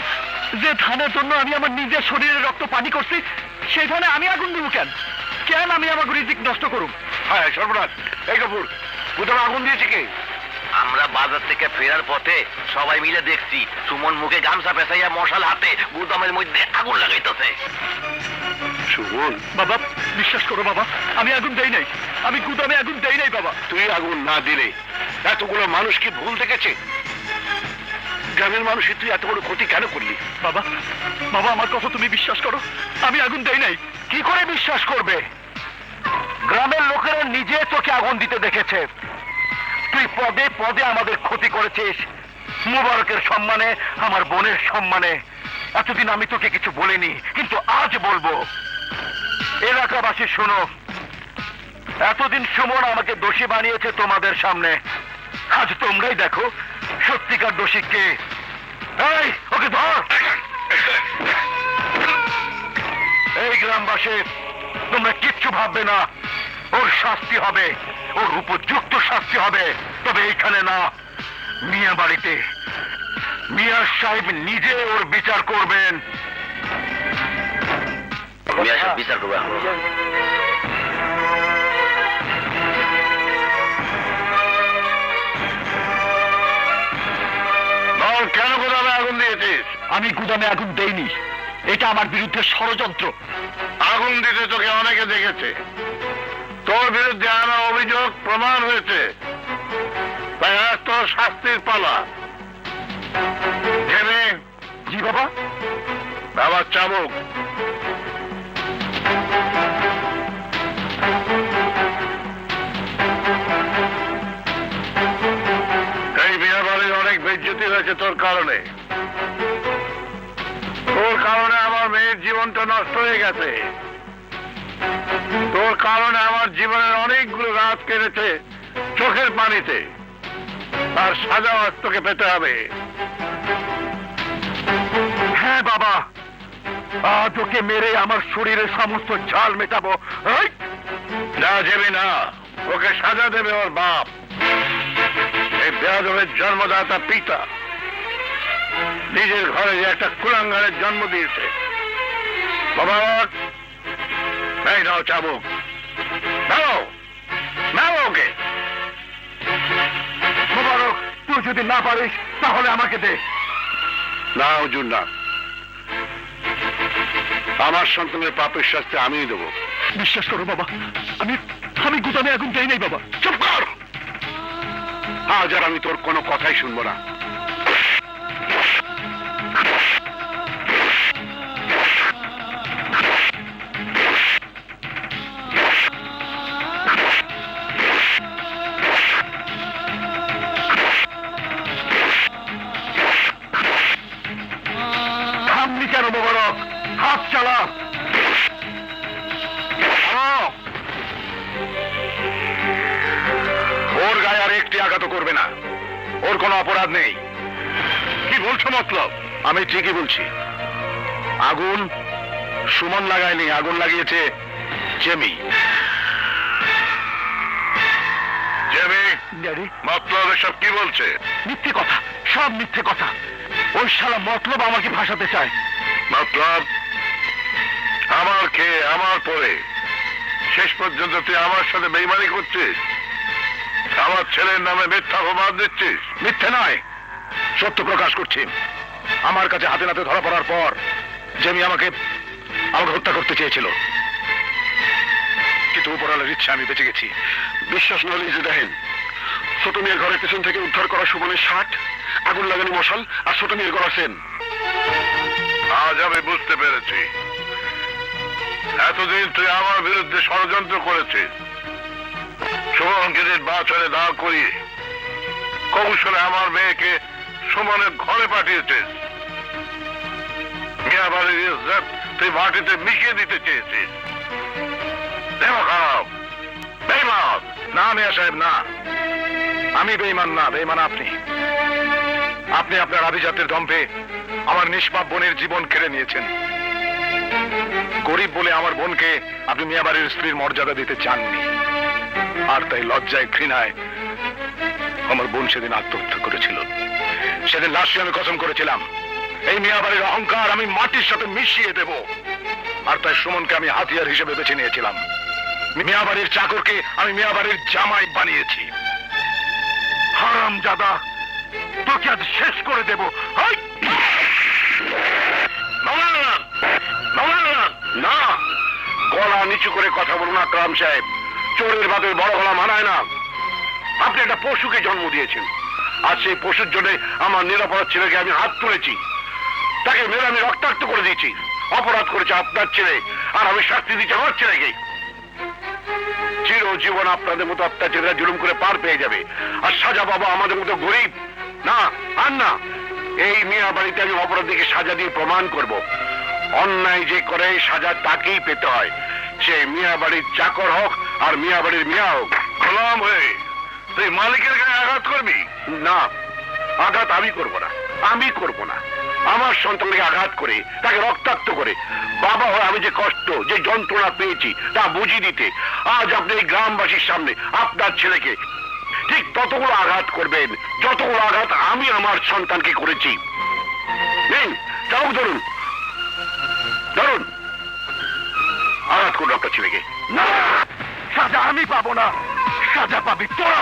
যে ধানের জন্য আমি আমার নিজের শরীরে রক্ত পানি করছি সেই ধানে আমি আগুন দিব কেন? কেন আমি আমার রিজিক নষ্ট করুম? হ্যাঁ সর্বনাশ, এই কাপুর কোথাও আগুন দিয়েছে কে? আমরা বাজার থেকে ফেরার পথে সবাই মিলে দেখছি সুমন মুখে গামছা পেঁচাইয়া মশাল হাতে গুদামের মধ্যে আগুন লাগাইতেছে। সুমন, বাবা বিশ্বাস করো বাবা, আমি আগুন দেই নাই। আমি গুদামে আগুন দেই নাই বাবা। তুই আগুন না দিলে এতগুলো মানুষ কি ভুল দেখেছে? গ্রামের মানুষের তুই এত বড় ক্ষতি কেন করলি? বাবা বাবা আমার কথা তুমি বিশ্বাস করো, আমি আগুন দেই নাই। কি করে বিশ্বাস করবে? গ্রামের লোকেরা নিজে তোকে আগুন দিতে দেখেছে। তুই পদে পদে আমাদের ক্ষতি করেছিস, মুবারকের সম্মানে, আমার বোনের সম্মানে। এতদিন আমি তোকে কিছু বলিনি, কিন্তু আজ বলবো। এলাকাবাসী শোনো, এতদিন সুমন আমাকে দোষী বানিয়েছে তোমাদের সামনে। আজ তোমরাই দেখো সত্যিকার দোষী কে। এই ওকে ধর। এই গ্রামবাসী তোমরা কিচ্ছু ভাববে না, ওর শাস্তি হবে, ওর উপযুক্ত শাস্তি হবে। তবে এইখানে না, মিয়া বাড়িতে মিয়া সাহেব নিজে ওর বিচার করবেন। মিয়া সাহেব বিচার করবে। কেন কোথাও আগুন দিয়েছিস? আমি গুদামে আগুন দেইনি, এটা আমার বিরুদ্ধে ষড়যন্ত্র। আগুন দিতে তোকে অনেকে দেখেছে, তোর বিরুদ্ধে আনা অভিযোগ প্রমাণ হয়েছে, তাই আজ তোর শাস্তির পালা। জেনে জি বাবা। বাবা চাবুক এই বিয়ে বাড়ির অনেক বেজ্জতি হয়েছে তোর কারণে। তোর কারণে আমার মেয়ের জীবনটা নষ্ট হয়ে গেছে। তোর কারণে আমার জীবনের অনেকগুলো রাত কেটেছে চোখের পানিতে। আর সাজা আজ তোকে পেতে হবে। হ্যাঁ বাবা, আজ ওকে মেরে আমার শরীরের সমস্ত ঝাল মেটাবো। এই, না যাবি না, ওকে সাজা দেবে ওর বাপ, এই বেয়াদবের জন্মদাতা পিতা। নিজের ঘরে যে একটা কুলাঙ্গারের জন্ম দিয়েছে। বাবা এই নাও চাবুক, নাও নাও ওকে। মোবারক, তুই যদি না পারিস তাহলে আমাকে দে। না হুজুর না, আমার সন্তানের পাপের শাস্তি আমিই দেবো। বিশ্বাস করো বাবা, আমি আমি গুদামে আগুন দেই নাই বাবা। চুপ কর! আজ আর আমি তোর কোনো কথাই শুনবো না। থামলি কেন মোবারক? হাত চালা। ওর গায়ে আর একটি আঘাত করবে না, ওর কোনো অপরাধ নেই। কি বলছো মতলব? আমি ঠিকই বলছি। আগুন সুমন লাগায়নি, আগুন লাগিয়েছে জেমি। জেমি, ড্যাডি, মতলব এসব কি বলছে? মিথ্যে কথা, সব মিথ্যে কথা। ওই শালা মতলব আমাকে ফাঁসাতে চায়। মতলব আমার খেয়ে আমার পরে শেষ পর্যন্ত তুই আমার সাথে বেইমানি করছিস, আমার ছেলের নামে মিথ্যা অপবাদ দিচ্ছিস। মিথ্যে নয়, সত্য প্রকাশ করছি। আমার কাছে হাতে নাতে ধরা পড়ার পর জেমি আমাকে হত্যা করতে চেয়েছিল, কিন্তু উপরওয়ালার ইচ্ছা আমি বেঁচে গেছি। বিশ্বাস না হলে যে দেখেন, ছোট মেয়ের ঘরের পেছন থেকে উদ্ধার করা সুমনের শার্ট, আগুন লাগানো মশাল আর ছোট মেয়ের গলা সেন। আজ আমি বুঝতে পেরেছি এতদিন তুই আমার বিরুদ্ধে ষড়যন্ত্র করেছিস। সুমনকে নির্বাচনে দাঁড় করিয়ে কৌশলে আমার মেয়েকে সুমনের ঘরে পাঠিয়েছিস। মিয়া বাড়ির ইজ্জত তুই মাটিতে মিশিয়ে দিতে চেয়েছিস। খারাপ বেইমান। না মিয়া সাহেব, না, আমি বেঈমান না, বেঈমান আপনি। আপনি আপনার আভিজাত্যের দম্ভে আমার নিষ্পাপ বোনের জীবন কেড়ে নিয়েছেন। গরিব বলে আমার বোনকে আপনি মিয়াবাড়ির স্ত্রীর মর্যাদা দিতে চাননি, আর তাই লজ্জায় ঘৃণায় আমার বোন সেদিন আত্মহত্যা করেছিল। সেদিন লাশে আমি কসম করেছিলাম এই মিয়াবাড়ির অহংকার আমি মাটির সাথে মিশিয়ে দেব, আর তাই সুমনকে আমি হাতিয়ার হিসেবে বেছে নিয়েছিলাম। মিয়াবাড়ির চাকরকে আমি মিয়াবাড়ির জামাই বানিয়েছি। হারামজাদা, তোকে আজ শেষ করে দেব। হাই! না, গলা নিচু করে কথা বলুন আকরাম সাহেব। চোরের বাদে বড় গলা মানায় না। আপনি একটা পশুকে জন্ম দিয়েছেন, আর সেই পশুর জন্য আমার নিরাপরাধ ছেলেকে আমি হাত তুলেছি, তাকে মেরে আমি রক্তাক্ত করে দিয়েছি। অপরাধ করেছে আপনার ছেলে, আর আমি শাস্তি দিচ্ছি আমার ছেলেকে। চিরজীবন আপনাদের মতো অত্যাচারীরা জুলুম করে পার পেয়ে যাবে, আর সাজা পাবো আমাদের মতো গরিব। না, আর না, এই মিয়া বাড়িতে আমি অপরাধীকে সাজা দিয়ে প্রমাণ করব অন্যায় যে করে সাজা তাকেই পেতে হয়, সে মিয়া বাড়ির চাকর হোক আর মিয়া বাড়ির মিয়া হোক। গোলাম হয়ে তুই মালিকের গায়ে আঘাত করবি? না, আঘাত আমি করব না, আমি করব না। আমার সন্তানকে আঘাত করে, তাকে রক্তাক্ত করে বাবা হয়ে আমি যে কষ্ট, যে যন্ত্রণা পেয়েছি তা বুঝিয়ে দিতে আজ আপনি এই গ্রামবাসীর সামনে আপনার ছেলেকে ঠিক ততগুলো আঘাত করবেন যতগুলো আঘাত আমি আমার সন্তানকে করেছি। নিন, চাবুক ধরুন, ধরুন, আঘাত করুন আপনার ছেলেকে। না, সাজা আমি পাবো না, সাজা পাবি তোরা।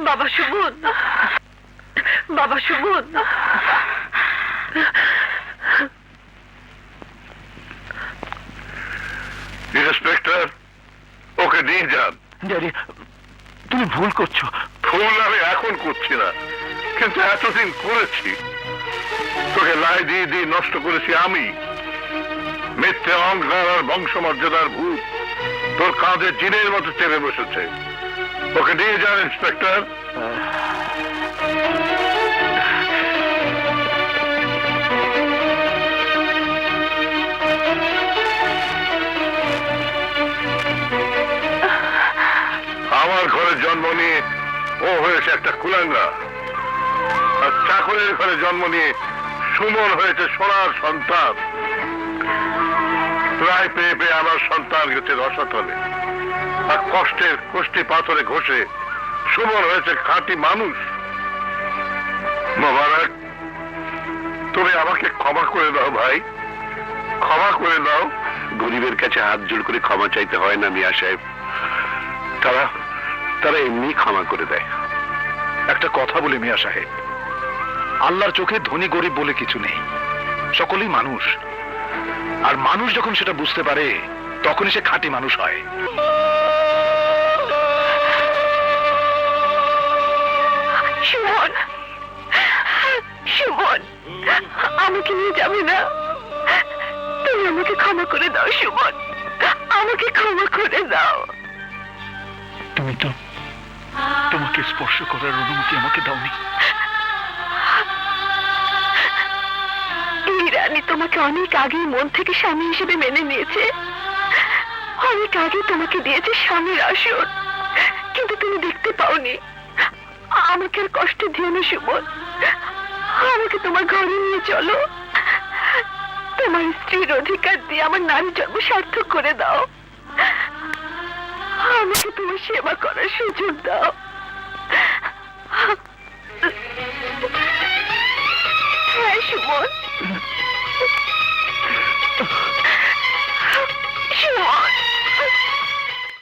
বাবা সুমন, বাবা সুমন, ইন্সপেক্টর, ওকে নিয়ে যান। ড্যাডি, তুমি ভুল করছো। ভুল আমি এখন করছি না, কিন্তু এতদিন করেছি। তোকে লাই দিয়ে দিয়ে নষ্ট করেছি আমি। মিথ্যে অহংকার আর বংশমর্যাদার ভূত তোর কাঁধে জিনের মতো চেপে বসেছে। ওকে নিয়ে যান ইন্সপেক্টর। আমার ঘরে জন্ম নিয়ে ও হয়েছে একটা কুলাঙ্গা, আর চাকরের ঘরে জন্ম নিয়ে সুমন হয়েছে সোনার সন্তান। প্রায় পেয়ে পেয়ে আমার সন্তান গেছে রসাতলে, আর কষ্টের কষ্টি পাথরে ঘষে সুমন হয়েছে খাঁটি মানুষ। মোবারক, তুমি আমাকে ক্ষমা করে দাও ভাই, ক্ষমা করে দাও। গরিবের কাছে হাত জোড় করে ক্ষমা চাইতে হয় না মিয়া সাহেব, তারা তারা এমনি ক্ষমা করে দেয়। একটা কথা বলি মিয়া সাহেব, আল্লাহর চোখে ধনী গরিব বলে কিছু নেই, সকলেই মানুষ। আর মানুষ যখন সেটা বুঝতে পারে তখনই সে খাঁটি মানুষ হয়। সুমন, সুমন, আমাকে নিয়ে যাবে না? তুমি আমাকে ক্ষমা করে দাও সুমন, আমাকে ক্ষমা করে দাও। তুমি তো তোমাকে স্পর্শ করার অনুমতি আমাকে দাওনি। এই রানী তোমাকে অনেক আগে মন থেকে স্বামী হিসেবে মেনে নিয়েছে, অনেক আগে তোমাকে দিয়েছে স্বামীর আসন, কিন্তু তুমি দেখতে পাওনি। আমাকে আর কষ্ট দিও না সুমন, আমাকে তোমার ঘরে নিয়ে চলো। তোমার স্ত্রীর অধিকার দিয়ে আমার নারী জন্ম সার্থক করে দাও। আমাকে তোমার সেবা করার সুযোগ দাও। হ্যাঁ সুমন।